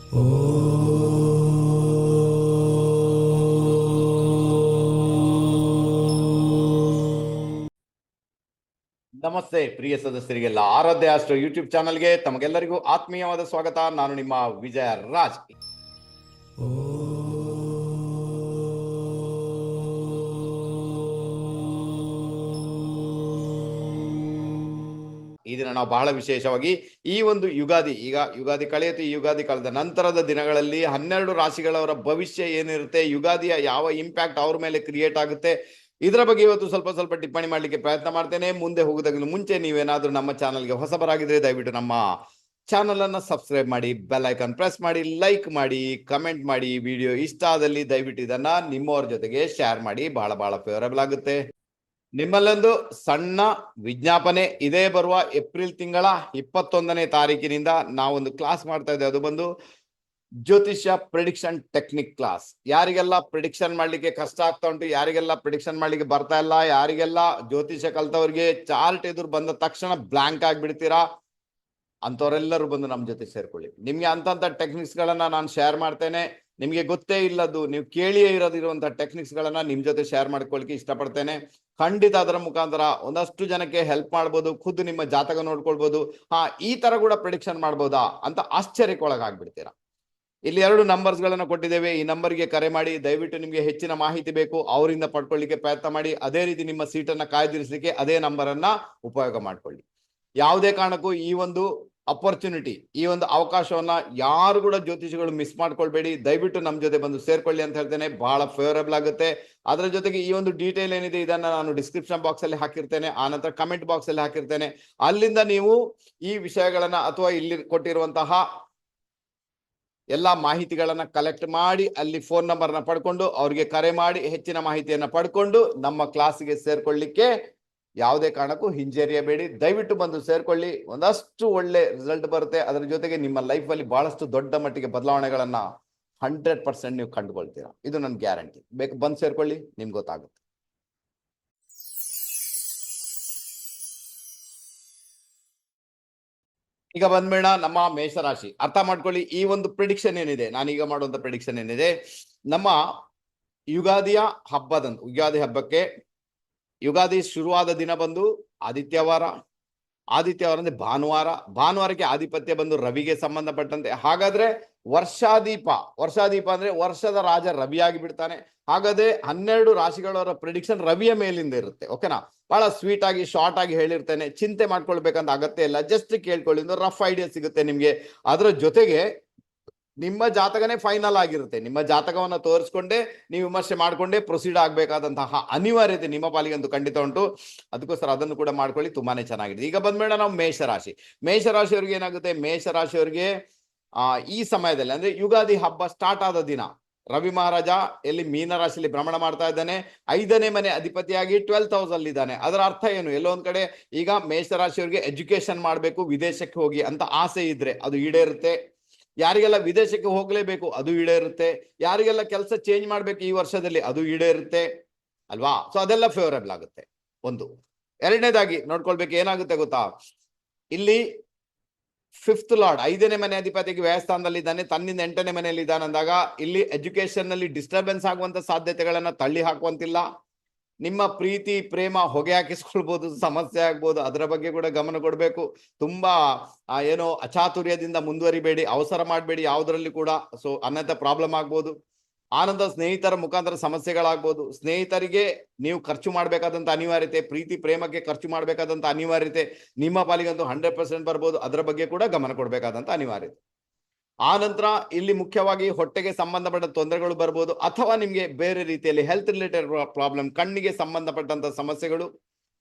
ನಮಸ್ತೆ ಪ್ರಿಯ ಸದಸ್ಯರಿಗೆಲ್ಲ ಆರಾಧ್ಯ astro YouTube ಚಾನಲ್ಗೆ ತಮಗೆಲ್ಲರಿಗೂ ಆತ್ಮೀಯವಾದ ಸ್ವಾಗತ. ನಾನು ನಿಮ್ಮ ವಿಜಯ ರಾಜ್. ಈ ದಿನ ನಾವು ಬಹಳ ವಿಶೇಷವಾಗಿ ಈ ಒಂದು ಯುಗಾದಿ, ಈಗ ಯುಗಾದಿ ಕಳೆಯುತ್ತೆ. ಈ ಯುಗಾದಿ ಕಳೆದ ನಂತರದ ದಿನಗಳಲ್ಲಿ 12 ರಾಶಿಗಳವರ ಭವಿಷ್ಯ ಏನಿರುತ್ತೆ, ಯುಗಾದಿಯ ಯಾವ ಇಂಪ್ಯಾಕ್ಟ್ ಅವ್ರ ಮೇಲೆ ಕ್ರಿಯೇಟ್ ಆಗುತ್ತೆ, ಇದರ ಬಗ್ಗೆ ಇವತ್ತು ಸ್ವಲ್ಪ ಟಿಪ್ಪಣಿ ಮಾಡಲಿಕ್ಕೆ ಪ್ರಯತ್ನ ಮಾಡ್ತೇನೆ. ಮುಂದೆ ಹೋಗೋದಕ್ಕಿಂತ ಮುಂಚೆ ನೀವೇನಾದ್ರೂ ನಮ್ಮ ಚಾನಲ್ಗೆ ಹೊಸಬರಾಗಿದ್ರೆ ದಯವಿಟ್ಟು ನಮ್ಮ ಚಾನಲ್ ಅನ್ನ ಸಬ್ಸ್ಕ್ರೈಬ್ ಮಾಡಿ, ಬೆಲ್ ಐಕಾನ್ ಪ್ರೆಸ್ ಮಾಡಿ, ಲೈಕ್ ಮಾಡಿ, ಕಮೆಂಟ್ ಮಾಡಿ. ವಿಡಿಯೋ ಇಷ್ಟ ಆದಲ್ಲಿ ದಯವಿಟ್ಟು ಇದನ್ನ ನಿಮ್ಮವ್ರ ಜೊತೆಗೆ ಶೇರ್ ಮಾಡಿ, ಬಹಳ ಫೇವರಬಲ್ ಆಗುತ್ತೆ. ನಿಮ್ಮಲ್ಲೊಂದು ಸಣ್ಣ ವಿಜ್ಞಾಪನೆ. ಇದೇ ಬರುವ ಏಪ್ರಿಲ್ ತಿಂಗಳ 21ನೇ ತಾರೀಕಿನಿಂದ ನಾವೊಂದು ಕ್ಲಾಸ್ ಮಾಡ್ತಾ ಇದ್ದೇವೆ. ಅದು ಬಂದು ಜ್ಯೋತಿಷ್ಯ ಪ್ರಿಡಿಕ್ಷನ್ ಟೆಕ್ನಿಕ್ ಕ್ಲಾಸ್. ಯಾರಿಗೆಲ್ಲ ಪ್ರಿಡಿಕ್ಷನ್ ಮಾಡ್ಲಿಕ್ಕೆ ಕಷ್ಟ ಆಗ್ತಾ ಉಂಟು, ಯಾರಿಗೆಲ್ಲ ಪ್ರಿಡಿಕ್ಷನ್ ಮಾಡ್ಲಿಕ್ಕೆ ಬರ್ತಾ ಇಲ್ಲ, ಯಾರಿಗೆಲ್ಲ ಜ್ಯೋತಿಷ್ಯ ಕಲ್ತವ್ರಿಗೆ ಚಾರ್ಟ್ ಎದುರು ಬಂದ ತಕ್ಷಣ ಬ್ಲಾಂಕ್ ಆಗಿಬಿಡ್ತೀರಾ, ಅಂತವರೆಲ್ಲರೂ ಬಂದು ನಮ್ಮ ಜೊತೆ ಸೇರ್ಕೊಳ್ಳಿ. ನಿಮ್ಗೆ ಅಂತ ಟೆಕ್ನಿಕ್ಸ್ ಗಳನ್ನ ನಾನು ಶೇರ್ ಮಾಡ್ತೇನೆ. ನಿಮ್ಗೆ ಗೊತ್ತೇ ಇಲ್ಲದ್ದು, ನೀವು ಕೇಳಿಯೇ ಇರೋದಿರುವಂತಹ ಟೆಕ್ನಿಕ್ಸ್ ಗಳನ್ನ ನಿಮ್ ಜೊತೆ ಶೇರ್ ಮಾಡ್ಕೊಳ್ಲಿಕ್ಕೆ ಇಷ್ಟಪಡ್ತೇನೆ. ಖಂಡಿತ ಅದರ ಮುಖಾಂತರ ಒಂದಷ್ಟು ಜನಕ್ಕೆ ಹೆಲ್ಪ್ ಮಾಡ್ಬೋದು. ಖುದ್ದು ನಿಮ್ಮ ಜಾತಕ ನೋಡ್ಕೊಳ್ಬಹುದು. ಈ ತರ ಕೂಡ ಪ್ರಿಡಿಕ್ಷನ್ ಮಾಡ್ಬೋದಾ ಅಂತ ಆಶ್ಚರ್ಯಕ್ಕೊಳಗಾಗ್ಬಿಡ್ತೀರಾ. ಇಲ್ಲಿ 2 ನಂಬರ್ಸ್ ಗಳನ್ನ ಕೊಟ್ಟಿದ್ದೇವೆ. ಈ ನಂಬರ್ಗೆ ಕರೆ ಮಾಡಿ. ದಯವಿಟ್ಟು ನಿಮ್ಗೆ ಹೆಚ್ಚಿನ ಮಾಹಿತಿ ಬೇಕು, ಅವರಿಂದ ಪಡ್ಕೊಳ್ಳಿಕ್ಕೆ ಪ್ರಯತ್ನ ಮಾಡಿ. ಅದೇ ರೀತಿ ನಿಮ್ಮ ಸೀಟನ್ನ ಕಾಯ್ದಿರಿಸಲಿಕ್ಕೆ ಅದೇ ನಂಬರ್ ಅನ್ನ ಉಪಯೋಗ ಮಾಡ್ಕೊಳ್ಳಿ. ಯಾವುದೇ ಕಾರಣಕ್ಕೂ ಈ ಒಂದು ಅಪರ್ಚುನಿಟಿ, ಈ ಒಂದು ಅವಕಾಶವನ್ನ ಯಾರು ಕೂಡ ಜ್ಯೋತಿಷಿಗಳು ಮಿಸ್ ಮಾಡ್ಕೊಳ್ಬೇಡಿ. ದಯವಿಟ್ಟು ನಮ್ಮ ಜೊತೆ ಬಂದು ಸೇರ್ಕೊಳ್ಳಿ ಅಂತ ಹೇಳ್ತೇನೆ. ಬಹಳ ಫೇವರಬಲ್ ಆಗುತ್ತೆ. ಅದರ ಜೊತೆಗೆ ಈ ಒಂದು ಡೀಟೇಲ್ ಏನಿದೆ ಇದನ್ನ ನಾನು ಡಿಸ್ಕ್ರಿಪ್ಷನ್ ಬಾಕ್ಸ್ ಅಲ್ಲಿ ಹಾಕಿರ್ತೇನೆ, ಆನಂತರ ಕಮೆಂಟ್ ಬಾಕ್ಸ್ ಅಲ್ಲಿ ಹಾಕಿರ್ತೇನೆ. ಅಲ್ಲಿಂದ ನೀವು ಈ ವಿಷಯಗಳನ್ನ ಅಥವಾ ಇಲ್ಲಿ ಕೊಟ್ಟಿರುವಂತಹ ಎಲ್ಲಾ ಮಾಹಿತಿಗಳನ್ನ ಕಲೆಕ್ಟ್ ಮಾಡಿ ಅಲ್ಲಿ ಫೋನ್ ನಂಬರ್ನ ಪಡ್ಕೊಂಡು ಅವ್ರಿಗೆ ಕರೆ ಮಾಡಿ ಹೆಚ್ಚಿನ ಮಾಹಿತಿಯನ್ನ ಪಡ್ಕೊಂಡು ನಮ್ಮ ಕ್ಲಾಸ್ಗೆ ಸೇರ್ಕೊಳ್ಳಿಕ್ಕೆ ಯಾವುದೇ ಕಾರಣಕ್ಕೂ ಹಿಂಜರಿಯಬೇಡಿ. ದಯವಿಟ್ಟು ಬಂದು ಸೇರ್ಕೊಳ್ಳಿ. ಒಂದಷ್ಟು ಒಳ್ಳೆ ರಿಸಲ್ಟ್ ಬರುತ್ತೆ. ಅದರ ಜೊತೆಗೆ ನಿಮ್ಮ ಲೈಫ್ ಅಲ್ಲಿ ಬಹಳಷ್ಟು ದೊಡ್ಡ ಮಟ್ಟಿಗೆ ಬದಲಾವಣೆಗಳನ್ನ 100% ನೀವು ಕಂಡುಕೊಳ್ತೀರಾ. ಇದು ನನ್ನ ಗ್ಯಾರಂಟಿ. ಬೇಕು ಬಂದು ಸೇರ್ಕೊಳ್ಳಿ, ನಿಮ್ಗೆ ಗೊತ್ತಾಗುತ್ತೆ. ಈಗ ಬಂದ್ಬೇಡ ನಮ್ಮ ಮೇಷರಾಶಿ. ಅರ್ಥ ಮಾಡ್ಕೊಳ್ಳಿ, ಈ ಒಂದು ಪ್ರಿಡಿಕ್ಷನ್ ಏನಿದೆ, ನಾನೀಗ ಮಾಡುವಂತ ಪ್ರಿಡಿಕ್ಷನ್ ಏನಿದೆ, ನಮ್ಮ ಯುಗಾದಿಯ ಹಬ್ಬದಂದು, ಯುಗಾದಿ ಹಬ್ಬಕ್ಕೆ ಯುಗಾದಿ ಶುರುವಾದ ದಿನ ಬಂದು ಆದಿತ್ಯವಾರ ಅಂದ್ರೆ ಭಾನುವಾರಕ್ಕೆ ಆಧಿಪತ್ಯ ಬಂದು ರವಿಗೆ ಸಂಬಂಧಪಟ್ಟಂತೆ. ಹಾಗಾದ್ರೆ ವರ್ಷಾದೀಪ ಅಂದ್ರೆ ವರ್ಷದ ರಾಜ ರವಿಯಾಗಿ ಬಿಡ್ತಾನೆ. ಹಾಗಾದ್ರೆ 12 ರಾಶಿಗಳವರ ಪ್ರಿಡಿಕ್ಷನ್ ರವಿಯ ಮೇಲಿಂದ ಇರುತ್ತೆ. ಓಕೆನಾ? ಬಹಳ ಸ್ವೀಟ್ ಆಗಿ ಶಾರ್ಟ್ ಆಗಿ ಹೇಳಿರ್ತೇನೆ, ಚಿಂತೆ ಮಾಡ್ಕೊಳ್ಬೇಕಂತ ಅಗತ್ಯ ಇಲ್ಲ. ಜಸ್ಟ್ ಕೇಳ್ಕೊಳ್ಳಿ, ಒಂದು ರಫ್ ಐಡಿಯಾ ಸಿಗುತ್ತೆ ನಿಮ್ಗೆ. ಅದರ ಜೊತೆಗೆ ನಿಮ್ಮ ಜಾತಕನೇ ಫೈನಲ್ ಆಗಿರುತ್ತೆ. ನಿಮ್ಮ ಜಾತಕವನ್ನ ತೋರಿಸ್ಕೊಂಡೇ ನೀವು ವಿಮರ್ಶೆ ಮಾಡ್ಕೊಂಡೇ ಪ್ರೊಸೀಡ್ ಆಗ್ಬೇಕಾದಂತಹ ಅನಿವಾರ್ಯತೆ ನಿಮ್ಮ ಪಾಲಿಗಂತೂ ಖಂಡಿತ ಉಂಟು. ಅದಕ್ಕೋಸ್ಕರ ಅದನ್ನು ಕೂಡ ಮಾಡ್ಕೊಳ್ಳಿ, ತುಂಬಾನೇ ಚೆನ್ನಾಗಿದೆ. ಈಗ ಬಂದ್ಬೇಡ ನಾವು ಮೇಷರಾಶಿಯವ್ರಿಗೆ ಏನಾಗುತ್ತೆ, ಮೇಷರಾಶಿಯವರಿಗೆ ಈ ಸಮಯದಲ್ಲಿ ಅಂದ್ರೆ ಯುಗಾದಿ ಹಬ್ಬ ಸ್ಟಾರ್ಟ್ ಆದ ದಿನ ರವಿ ಮಹಾರಾಜ ಎಲ್ಲಿ ಮೀನರಾಶಿಯಲ್ಲಿ ಭ್ರಮಣ ಮಾಡ್ತಾ ಇದ್ದಾನೆ. 5ನೇ ಮನೆ ಅಧಿಪತಿಯಾಗಿ 12th ಹೌಸ್ ಅಲ್ಲಿ ಇದ್ದಾನೆ. ಅದರ ಅರ್ಥ ಏನು? ಎಲ್ಲೋ ಒಂದ್ ಕಡೆ ಈಗ ಮೇಷರಾಶಿಯವರಿಗೆ ಎಜುಕೇಶನ್ ಮಾಡ್ಬೇಕು, ವಿದೇಶಕ್ಕೆ ಹೋಗಿ ಅಂತ ಆಸೆ ಇದ್ರೆ ಅದು ಈಡೇರುತ್ತೆ. ಯಾರಿಗೆಲ್ಲ ವಿದೇಶಕ್ಕೆ ಹೋಗ್ಲೇಬೇಕು ಅದು ಈಡೇರುತ್ತೆ. ಯಾರಿಗೆಲ್ಲ ಕೆಲಸ ಚೇಂಜ್ ಮಾಡ್ಬೇಕು ಈ ವರ್ಷದಲ್ಲಿ ಅದು ಈಡೇರುತ್ತೆ ಅಲ್ವಾ? ಸೊ ಅದೆಲ್ಲ ಫೇವರಬಲ್ ಆಗುತ್ತೆ. ಒಂದು. ಎರಡನೇದಾಗಿ ನೋಡ್ಕೊಳ್ಬೇಕು, ಏನಾಗುತ್ತೆ ಗೊತ್ತಾ, ಇಲ್ಲಿ 5th ಲಾರ್ಡ್ 5ನೇ ಮನೆ ಅಧಿಪತಿಗೆ ವ್ಯಯಸ್ಥಾನದಲ್ಲಿ ಇದ್ದಾನೆ, ತನ್ನಿಂದ 8ನೇ ಮನೆಯಲ್ಲಿ ಇದ್ದಾನೆ ಅಂದಾಗ ಇಲ್ಲಿ ಎಜುಕೇಶನ್ ನಲ್ಲಿ ಡಿಸ್ಟರ್ಬೆನ್ಸ್ ಆಗುವಂತ ಸಾಧ್ಯತೆಗಳನ್ನ ತಳ್ಳಿ ಹಾಕುವಂತಿಲ್ಲ. ನಿಮ್ಮ ಪ್ರೀತಿ ಪ್ರೇಮ ಹೊಗೆ ಹಾಕಿಸ್ಕೊಳ್ಬಹುದು, ಸಮಸ್ಯೆ ಆಗ್ಬೋದು, ಅದರ ಬಗ್ಗೆ ಕೂಡ ಗಮನ ಕೊಡಬೇಕು. ತುಂಬಾ ಏನೋ ಅಚಾತುರ್ಯದಿಂದ ಮುಂದುವರಿಬೇಡಿ, ಅವಸರ ಮಾಡಬೇಡಿ ಯಾವುದರಲ್ಲಿ ಕೂಡ. ಸೊ ಅನ್ಯಥ ಪ್ರಾಬ್ಲಮ್ ಆಗ್ಬೋದು. ಆನಂತರ ಸ್ನೇಹಿತರ ಮುಖಾಂತರ ಸಮಸ್ಯೆಗಳಾಗ್ಬೋದು. ಸ್ನೇಹಿತರಿಗೆ ನೀವು ಖರ್ಚು ಮಾಡಬೇಕಾದಂತ ಅನಿವಾರ್ಯತೆ, ಪ್ರೀತಿ ಪ್ರೇಮಕ್ಕೆ ಖರ್ಚು ಮಾಡಬೇಕಾದಂತ ಅನಿವಾರ್ಯತೆ ನಿಮ್ಮ ಪಾಲಿಗಂತೂ 100% ಬರ್ಬೋದು. ಅದರ ಬಗ್ಗೆ ಕೂಡ ಗಮನ ಕೊಡಬೇಕಾದಂತ ಅನಿವಾರ್ಯತೆ. ಆನಂತರ ಇಲ್ಲಿ ಮುಖ್ಯವಾಗಿ ಹೊಟ್ಟೆಗೆ ಸಂಬಂಧಪಟ್ಟ ತೊಂದರೆಗಳು ಬರ್ಬೋದು, ಅಥವಾ ನಿಮ್ಗೆ ಬೇರೆ ರೀತಿಯಲ್ಲಿ ಹೆಲ್ತ್ ರಿಲೇಟೆಡ್ ಪ್ರಾಬ್ಲಮ್, ಕಣ್ಣಿಗೆ ಸಂಬಂಧಪಟ್ಟಂತ ಸಮಸ್ಯೆಗಳು,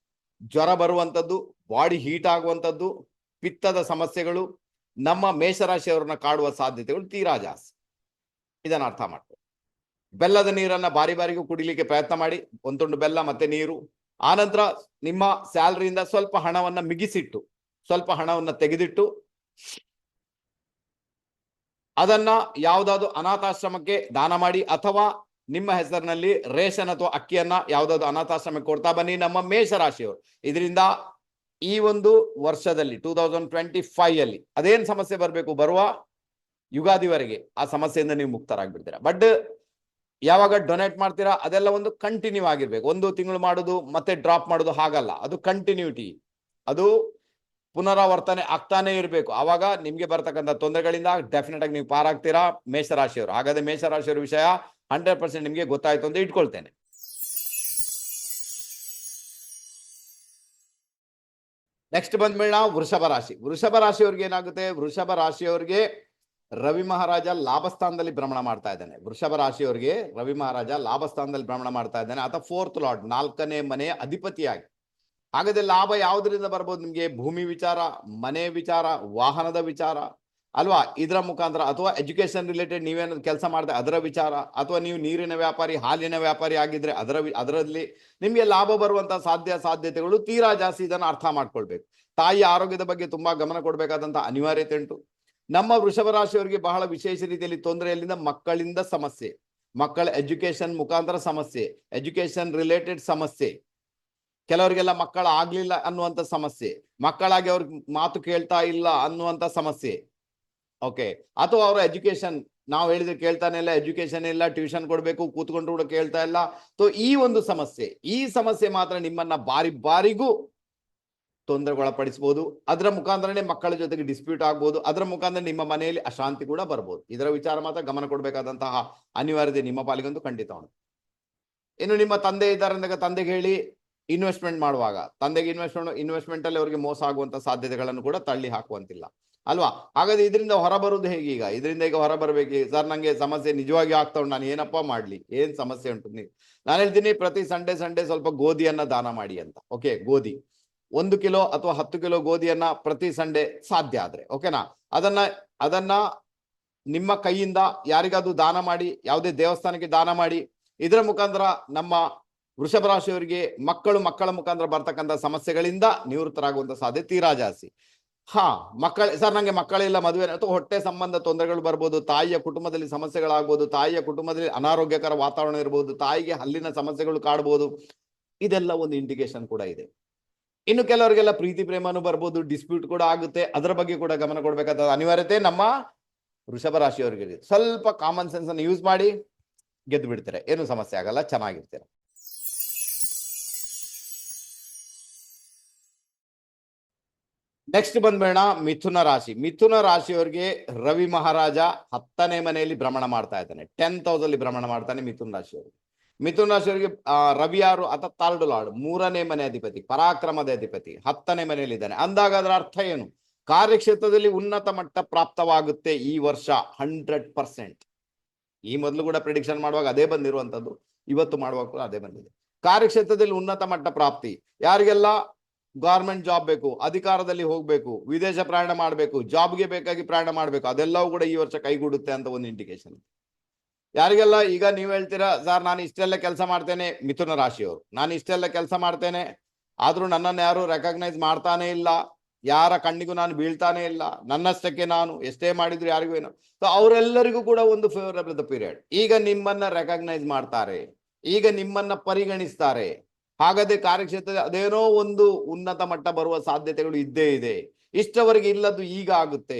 ಜ್ವರ ಬರುವಂತದ್ದು, ಬಾಡಿ ಹೀಟ್ ಆಗುವಂತದ್ದು, ಪಿತ್ತದ ಸಮಸ್ಯೆಗಳು ನಮ್ಮ ಮೇಷರಾಶಿಯವರನ್ನ ಕಾಡುವ ಸಾಧ್ಯತೆಗಳು ತೀರಾ ಜಾಸ್ತಿ. ಇದನ್ನ ಅರ್ಥ ಮಾಡ್ಕೊಳ್ಳಿ. ಬೆಲ್ಲದ ನೀರನ್ನ ಬಾರಿಗೂ ಕುಡಿಲಿಕ್ಕೆ ಪ್ರಯತ್ನ ಮಾಡಿ, ಒಂದು ತುಂಡು ಬೆಲ್ಲ ಮತ್ತೆ ನೀರು. ಆನಂತರ ನಿಮ್ಮ ಸ್ಯಾಲರಿಯಿಂದ ಸ್ವಲ್ಪ ಹಣವನ್ನ ಮಿಗಿಸಿಟ್ಟು, ಸ್ವಲ್ಪ ಹಣವನ್ನ ತೆಗೆದಿಟ್ಟು ಅದನ್ನ ಯಾವುದಾದ್ರು ಅನಾಥಾಶ್ರಮಕ್ಕೆ ದಾನ ಮಾಡಿ, ಅಥವಾ ನಿಮ್ಮ ಹೆಸರಿನಲ್ಲಿ ರೇಷನ್ ಅಥವಾ ಅಕ್ಕಿಯನ್ನ ಯಾವುದಾದ್ರು ಅನಾಥಾಶ್ರಮಕ್ಕೆ ಕೊಡ್ತಾ ಬನ್ನಿ ನಮ್ಮ ಮೇಷರಾಶಿಯವರು. ಇದರಿಂದ ಈ ಒಂದು ವರ್ಷದಲ್ಲಿ 2025 ಅಲ್ಲಿ ಅದೇನ್ ಸಮಸ್ಯೆ ಬರಬೇಕು, ಬರುವ ಯುಗಾದಿವರೆಗೆ ಆ ಸಮಸ್ಯೆಯಿಂದ ನೀವು ಮುಕ್ತರಾಗ್ಬಿಡ್ತೀರಾ. ಬಟ್ ಯಾವಾಗ ಡೊನೇಟ್ ಮಾಡ್ತೀರಾ ಅದೆಲ್ಲ ಒಂದು ಕಂಟಿನ್ಯೂ ಆಗಿರ್ಬೇಕು. 1 ತಿಂಗಳು ಮಾಡೋದು ಮತ್ತೆ ಡ್ರಾಪ್ ಮಾಡೋದು ಹಾಗಲ್ಲ, ಅದು ಕಂಟಿನ್ಯೂಟಿ, ಅದು ಪುನರಾವರ್ತನೆ ಆಗ್ತಾನೆ ಇರಬೇಕು. ಆವಾಗ ನಿಮ್ಗೆ ಬರ್ತಕ್ಕಂಥ ತೊಂದರೆಗಳಿಂದ ಡೆಫಿನೆಟ್ ಆಗಿ ನೀವು ಪಾರಾಗ್ತೀರಾ ಮೇಷರಾಶಿಯವರು. ಹಾಗಾದ್ರೆ ಮೇಷರಾಶಿಯವರ ವಿಷಯ 100% ನಿಮ್ಗೆ ಗೊತ್ತಾಯ್ತು ಅಂತ ಇಟ್ಕೊಳ್ತೇನೆ. ನೆಕ್ಸ್ಟ್ ಬಂದ್ಮೇಳ ವೃಷಭ ರಾಶಿ. ವೃಷಭ ರಾಶಿಯವ್ರಿಗೆ ಏನಾಗುತ್ತೆ, ವೃಷಭ ರಾಶಿಯವರಿಗೆ ರವಿ ಮಹಾರಾಜ ಲಾಭಸ್ಥಾನದಲ್ಲಿ ಭ್ರಮಣ ಮಾಡ್ತಾ ಇದ್ದಾನೆ. ವೃಷಭ ರಾಶಿಯವರಿಗೆ ರವಿ ಮಹಾರಾಜ ಲಾಭಸ್ಥಾನದಲ್ಲಿ ಭ್ರಮಣ ಮಾಡ್ತಾ ಇದ್ದಾನೆ. ಆತ 4th ಲಾರ್ಡ್, 4ನೇ ಮನೆಯ ಅಧಿಪತಿಯಾಗಿ. ಹಾಗಾದ್ರೆ ಲಾಭ ಯಾವುದರಿಂದ ಬರ್ಬೋದು ನಿಮ್ಗೆ? ಭೂಮಿ ವಿಚಾರ, ಮನೆ ವಿಚಾರ, ವಾಹನದ ವಿಚಾರ ಅಲ್ವಾ, ಇದರ ಮುಖಾಂತರ, ಅಥವಾ ಎಜುಕೇಶನ್ ರಿಲೇಟೆಡ್ ನೀವೇನಾದ್ರು ಕೆಲಸ ಮಾಡಿದ್ರೆ ಅದರ ವಿಚಾರ, ಅಥವಾ ನೀವು ನೀರಿನ ವ್ಯಾಪಾರಿ, ಹಾಲಿನ ವ್ಯಾಪಾರಿ ಆಗಿದ್ರೆ ಅದರಲ್ಲಿ ನಿಮ್ಗೆ ಲಾಭ ಬರುವಂತ ಸಾಧ್ಯತೆಗಳು ತೀರಾ ಜಾಸ್ತಿ. ಇದನ್ನು ಅರ್ಥ ಮಾಡ್ಕೊಳ್ಬೇಕು. ತಾಯಿಯ ಆರೋಗ್ಯದ ಬಗ್ಗೆ ತುಂಬಾ ಗಮನ ಕೊಡ್ಬೇಕಾದಂತ ಅನಿವಾರ್ಯತೆ ಉಂಟು. ನಮ್ಮ ವೃಷಭ ರಾಶಿಯವರಿಗೆ ಬಹಳ ವಿಶೇಷ ರೀತಿಯಲ್ಲಿ ತೊಂದರೆಯಲ್ಲಿಂದ ಮಕ್ಕಳಿಂದ ಸಮಸ್ಯೆ, ಮಕ್ಕಳ ಎಜುಕೇಶನ್ ಮುಖಾಂತರ ಸಮಸ್ಯೆ, ಎಜುಕೇಶನ್ ರಿಲೇಟೆಡ್ ಸಮಸ್ಯೆ, ಕೆಲವರಿಗೆಲ್ಲ ಮಕ್ಕಳ ಆಗ್ಲಿಲ್ಲ ಅನ್ನುವಂಥ ಸಮಸ್ಯೆ, ಮಕ್ಕಳಾಗಿ ಅವ್ರ ಮಾತು ಕೇಳ್ತಾ ಇಲ್ಲ ಅನ್ನುವಂಥ ಸಮಸ್ಯೆ. ಓಕೆ, ಅಥವಾ ಅವರ ಎಜುಕೇಶನ್ ನಾವು ಹೇಳಿದ್ರೆ ಕೇಳ್ತಾನೆ ಇಲ್ಲ, ಎಜುಕೇಶನ್ ಇಲ್ಲ, ಟ್ಯೂಷನ್ ಕೊಡ್ಬೇಕು, ಕೂತ್ಕೊಂಡ್ರು ಕೂಡ ಕೇಳ್ತಾ ಇಲ್ಲ. ಸೊ ಈ ಒಂದು ಸಮಸ್ಯೆ, ಈ ಸಮಸ್ಯೆ ಮಾತ್ರ ನಿಮ್ಮನ್ನ ಬಾರಿಗೂ ತೊಂದರೆಗೊಳಪಡಿಸಬಹುದು. ಅದರ ಮುಖಾಂತರನೇ ಮಕ್ಕಳ ಜೊತೆಗೆ ಡಿಸ್ಪ್ಯೂಟ್ ಆಗ್ಬೋದು, ಅದರ ಮುಖಾಂತರ ನಿಮ್ಮ ಮನೆಯಲ್ಲಿ ಅಶಾಂತಿ ಕೂಡ ಬರ್ಬೋದು. ಇದರ ವಿಚಾರ ಮಾತ್ರ ಗಮನ ಕೊಡಬೇಕಾದಂತಹ ಅನಿವಾರ್ಯತೆ ನಿಮ್ಮ ಪಾಲಿಗಂತೂ ಖಂಡಿತ ಉಂಟು. ಇನ್ನು ನಿಮ್ಮ ತಂದೆ ಇದ್ದಾರೆ ಅಂದಾಗ ತಂದೆಗೆ ಹೇಳಿ ಇನ್ವೆಸ್ಟ್ಮೆಂಟ್ ಮಾಡುವಾಗ ತಂದೆಗೆ ಇನ್ವೆಸ್ಟ್ಮೆಂಟ್ ಅಲ್ಲಿ ಅವರಿಗೆ ಮೋಸ ಆಗುವಂತ ಸಾಧ್ಯತೆಗಳನ್ನು ಕೂಡ ತಳ್ಳಿ ಹಾಕುವಂತಿಲ್ಲ ಅಲ್ವಾ. ಹಾಗಾದ್ರೆ ಇದರಿಂದ ಹೊರಬರುವುದು ಹೇಗೆ? ಇದರಿಂದ ಈಗ ಹೊರಬರ್ಬೇಕು ಸರ್, ನಂಗೆ ಸಮಸ್ಯೆ ನಿಜವಾಗಿ ಆಗ್ತಾ ಉಂಟು, ನಾನು ಏನಪ್ಪ ಮಾಡ್ಲಿ, ಏನ್ ಸಮಸ್ಯೆ ಉಂಟು? ನಾನು ಹೇಳ್ತೀನಿ, ಪ್ರತಿ ಸಂಡೇ ಸ್ವಲ್ಪ ಗೋಧಿಯನ್ನ ದಾನ ಮಾಡಿ ಅಂತ. ಓಕೆ, ಗೋಧಿ 1 ಕಿಲೋ ಅಥವಾ 10 ಕಿಲೋ ಗೋಧಿಯನ್ನ ಪ್ರತಿ ಸಂಡೇ ಸಾಧ್ಯ ಆದ್ರೆ, ಓಕೆನಾ, ಅದನ್ನ ನಿಮ್ಮ ಕೈಯಿಂದ ಯಾರಿಗಾದ್ರೂ ದಾನ ಮಾಡಿ, ಯಾವುದೇ ದೇವಸ್ಥಾನಕ್ಕೆ ದಾನ ಮಾಡಿ. ಇದರ ಮುಖಾಂತರ ನಮ್ಮ ವೃಷಭ ರಾಶಿಯವರಿಗೆ ಮಕ್ಕಳ ಮುಖಾಂತರ ಬರ್ತಕ್ಕಂಥ ಸಮಸ್ಯೆಗಳಿಂದ ನಿವೃತ್ತರಾಗುವಂತ ಸಾಧ್ಯತೆ ತೀರಾ ಜಾಸ್ತಿ. ಸರ್ ನಂಗೆ ಮಕ್ಕಳಿಲ್ಲ, ಮದುವೆ ಅಥವಾ ಹೊಟ್ಟೆ ಸಂಬಂಧ ತೊಂದರೆಗಳು ಬರ್ಬೋದು, ತಾಯಿಯ ಕುಟುಂಬದಲ್ಲಿ ಸಮಸ್ಯೆಗಳಾಗ್ಬೋದು, ತಾಯಿಯ ಕುಟುಂಬದಲ್ಲಿ ಅನಾರೋಗ್ಯಕರ ವಾತಾವರಣ ಇರ್ಬೋದು, ತಾಯಿಗೆ ಹಲ್ಲಿನ ಸಮಸ್ಯೆಗಳು ಕಾಡ್ಬೋದು. ಇದೆಲ್ಲ ಒಂದು ಇಂಡಿಕೇಶನ್ ಕೂಡ ಇದೆ. ಇನ್ನು ಕೆಲವರಿಗೆಲ್ಲ ಪ್ರೀತಿ ಪ್ರೇಮನೂ ಬರ್ಬೋದು, ಡಿಸ್ಪ್ಯೂಟ್ ಕೂಡ ಆಗುತ್ತೆ. ಅದರ ಬಗ್ಗೆ ಕೂಡ ಗಮನ ಕೊಡ್ಬೇಕಾದ ಅನಿವಾರ್ಯತೆ ನಮ್ಮ ವೃಷಭ ರಾಶಿಯವರಿಗೆ. ಸ್ವಲ್ಪ ಕಾಮನ್ ಸೆನ್ಸ್ ಅನ್ನು ಯೂಸ್ ಮಾಡಿ ಗೆದ್ದು ಬಿಡ್ತಾರೆ, ಏನು ಸಮಸ್ಯೆ ಆಗಲ್ಲ, ಚೆನ್ನಾಗಿರ್ತಾರೆ. ನೆಕ್ಸ್ಟ್ ಬಂದ್ಬೇಡ ಮಿಥುನ ರಾಶಿ. ಮಿಥುನ ರಾಶಿಯವರಿಗೆ ರವಿ ಮಹಾರಾಜ 10ನೇ ಮನೆಯಲ್ಲಿ ಭ್ರಮಣ ಮಾಡ್ತಾ ಇದ್ದಾನೆ. 10th ಹೌಸ್ ಅಲ್ಲಿ ಭ್ರಮಣ ಮಾಡ್ತಾನೆ ಮಿಥುನ ರಾಶಿಯವರಿಗೆ. ಮಿಥುನ ರಾಶಿಯವರಿಗೆ ರವಿ ಯಾರು? ಅಥ 3rd ಲಾರ್ಡ್, 3ನೇ ಮನೆ ಅಧಿಪತಿ, ಪರಾಕ್ರಮದ ಅಧಿಪತಿ, 10ನೇ ಮನೆಯಲ್ಲಿ ಇದ್ದಾನೆ. ಅಂದಾಗ ಅದರ ಅರ್ಥ ಏನು? ಕಾರ್ಯಕ್ಷೇತ್ರದಲ್ಲಿ ಉನ್ನತ ಮಟ್ಟ ಪ್ರಾಪ್ತವಾಗುತ್ತೆ ಈ ವರ್ಷ 100%. ಈ ಮೊದಲು ಕೂಡ ಪ್ರಿಡಿಕ್ಷನ್ ಮಾಡುವಾಗ ಅದೇ ಬಂದಿರುವಂತದ್ದು, ಇವತ್ತು ಮಾಡುವಾಗ ಕೂಡ ಅದೇ ಬಂದಿದೆ. ಕಾರ್ಯಕ್ಷೇತ್ರದಲ್ಲಿ ಉನ್ನತ ಮಟ್ಟ ಪ್ರಾಪ್ತಿ. ಯಾರಿಗೆಲ್ಲ ಗವರ್ಮೆಂಟ್ ಜಾಬ್ ಬೇಕು, ಅಧಿಕಾರದಲ್ಲಿ ಹೋಗ್ಬೇಕು, ವಿದೇಶ ಪ್ರಯಾಣ ಮಾಡಬೇಕು, ಜಾಬ್ಗೆ ಬೇಕಾಗಿ ಪ್ರಯಾಣ ಮಾಡಬೇಕು, ಅದೆಲ್ಲವೂ ಕೂಡ ಈ ವರ್ಷ ಕೈಗೂಡುತ್ತೆ ಅಂತ ಒಂದು ಇಂಡಿಕೇಶನ್. ಯಾರಿಗೆಲ್ಲ ಈಗ ನೀವು ಹೇಳ್ತೀರಾ ಸರ್ ನಾನು ಇಷ್ಟೆಲ್ಲ ಕೆಲಸ ಮಾಡ್ತೇನೆ, ಮಿಥುನ ರಾಶಿಯವರು, ನಾನು ಇಷ್ಟೆಲ್ಲ ಕೆಲಸ ಮಾಡ್ತೇನೆ ಆದ್ರೂ ನನ್ನನ್ನು ಯಾರು ರೆಕಗ್ನೈಸ್ ಮಾಡ್ತಾನೆ ಇಲ್ಲ, ಯಾರ ಕಣ್ಣಿಗೂ ನಾನು ಬೀಳ್ತಾನೆ ಇಲ್ಲ, ನನ್ನಷ್ಟಕ್ಕೆ ನಾನು ಎಷ್ಟೇ ಮಾಡಿದ್ರು ಯಾರಿಗೂ ಏನೋ. ಸೊ ಅವರೆಲ್ಲರಿಗೂ ಕೂಡ ಒಂದು ಫೇವರಬಲ್ ಪೀರಿಯಡ್. ಈಗ ನಿಮ್ಮನ್ನ ರೆಕಗ್ನೈಸ್ ಮಾಡ್ತಾರೆ, ಈಗ ನಿಮ್ಮನ್ನ ಪರಿಗಣಿಸ್ತಾರೆ. ಹಾಗಾದ್ರೆ ಕಾರ್ಯಕ್ಷೇತ್ರದಲ್ಲಿ ಅದೇನೋ ಒಂದು ಉನ್ನತ ಮಟ್ಟ ಬರುವ ಸಾಧ್ಯತೆಗಳು ಇದ್ದೇ ಇದೆ. ಇಷ್ಟವರೆಗೆ ಇಲ್ಲದ್ದು ಈಗ ಆಗುತ್ತೆ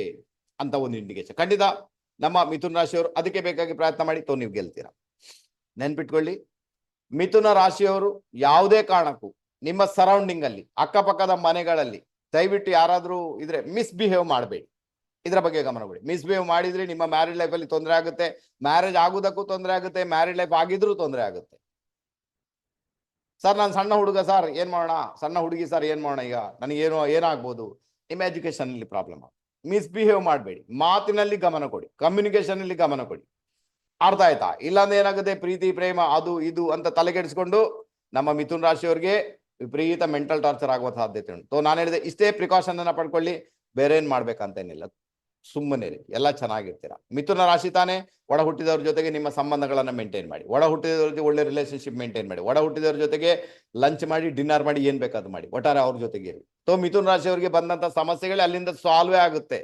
ಅಂತ ಒಂದು ಇಂಡಿಕೇಶನ್. ಖಂಡಿತ ನಮ್ಮ ಮಿಥುನ ರಾಶಿಯವರು ಅದಕ್ಕೆ ಬೇಕಾಗಿ ಪ್ರಯತ್ನ ಮಾಡಿ ನೀವು ಗೆಲ್ತೀರಾ. ನೆನ್ಪಿಟ್ಕೊಳ್ಳಿ, ಮಿಥುನ ರಾಶಿಯವರು ಯಾವುದೇ ಕಾರಣಕ್ಕೂ ನಿಮ್ಮ ಸರೌಂಡಿಂಗ್ ಅಲ್ಲಿ, ಅಕ್ಕಪಕ್ಕದ ಮನೆಗಳಲ್ಲಿ ದಯವಿಟ್ಟು ಯಾರಾದ್ರೂ ಇದ್ರೆ ಮಿಸ್ಬಿಹೇವ್ ಮಾಡಬೇಡಿ. ಇದರ ಬಗ್ಗೆ ಗಮನ ಕೊಡಿ. ಮಿಸ್ಬಿಹೇವ್ ಮಾಡಿದ್ರೆ ನಿಮ್ಮ ಮ್ಯಾರಿಡ್ ಲೈಫ್ ಅಲ್ಲಿ ತೊಂದರೆ ಆಗುತ್ತೆ, ಮ್ಯಾರೇಜ್ ಆಗುವುದಕ್ಕೂ ತೊಂದರೆ ಆಗುತ್ತೆ, ಮ್ಯಾರಿಡ್ ಲೈಫ್ ಆಗಿದ್ರೂ ತೊಂದರೆ ಆಗುತ್ತೆ. ಸರ್ ನಾನು ಸಣ್ಣ ಹುಡುಗ ಸರ್ ಏನ್ ಮಾಡೋಣ, ಸಣ್ಣ ಹುಡುಗಿ ಸರ್ ಏನ್ ಮಾಡೋಣ, ಈಗ ನನಗೇನು ಏನಾಗ್ಬೋದು? ನಿಮ್ಮ ಎಜುಕೇಶನ್ ಅಲ್ಲಿ ಪ್ರಾಬ್ಲಮ್. ಮಿಸ್ಬಿಹೇವ್ ಮಾಡಬೇಡಿ, ಮಾತಿನಲ್ಲಿ ಗಮನ ಕೊಡಿ, ಕಮ್ಯುನಿಕೇಶನ್ ಅಲ್ಲಿ ಗಮನ ಕೊಡಿ. ಅರ್ಥ ಆಯ್ತಾ? ಇಲ್ಲಾಂದ್ರೆ ಏನಾಗುತ್ತೆ, ಪ್ರೀತಿ ಪ್ರೇಮ ಅದು ಇದು ಅಂತ ತಲೆಗೆಡಿಸ್ಕೊಂಡು ನಮ್ಮ ಮಿಥುನ ರಾಶಿಯವರಿಗೆ ವಿಪರೀತ ಮೆಂಟಲ್ ಟಾರ್ಚರ್ ಆಗುವ ಸಾಧ್ಯತೆ ಉಂಟು. ನಾನು ಹೇಳಿದೆ ಇಷ್ಟೇ ಪ್ರಿಕಾಷನ್ ಅನ್ನ ಪಡ್ಕೊಳ್ಳಿ, ಬೇರೆ ಏನ್ ಮಾಡ್ಬೇಕಂತೇನಿಲ್ಲ, ಸುಮ್ಮನೆ ಎಲ್ಲ ಚೆನ್ನಾಗಿರ್ತೀರಾ. ಮಿಥುನ ರಾಶಿ ತಾನೇ, ಒಡ ಹುಟ್ಟಿದವ್ರ ಜೊತೆಗೆ ನಿಮ್ಮ ಸಂಬಂಧಗಳನ್ನ ಮೇಂಟೈನ್ ಮಾಡಿ, ಒಡ ಹುಟ್ಟಿದವ್ರ ಜೊತೆ ಒಳ್ಳೆ ರಿಲೇಶನ್ಶಿಪ್ ಮೇಂಟೈನ್ ಮಾಡಿ, ಒಡ ಹುಟ್ಟಿದವ್ರ ಜೊತೆಗೆ ಲಂಚ್ ಮಾಡಿ, ಡಿನ್ನರ್ ಮಾಡಿ, ಏನ್ ಬೇಕಾದ್ರು ಮಾಡಿ, ಒಟ್ಟಾರೆ ಅವ್ರ ಜೊತೆಗೆ ಇರಿ. ಮಿಥುನ ರಾಶಿಯವರಿಗೆ ಬಂದಂತ ಸಮಸ್ಯೆಗಳೇ ಅಲ್ಲಿಂದ ಸಾಲ್ವೇ ಆಗುತ್ತೆ,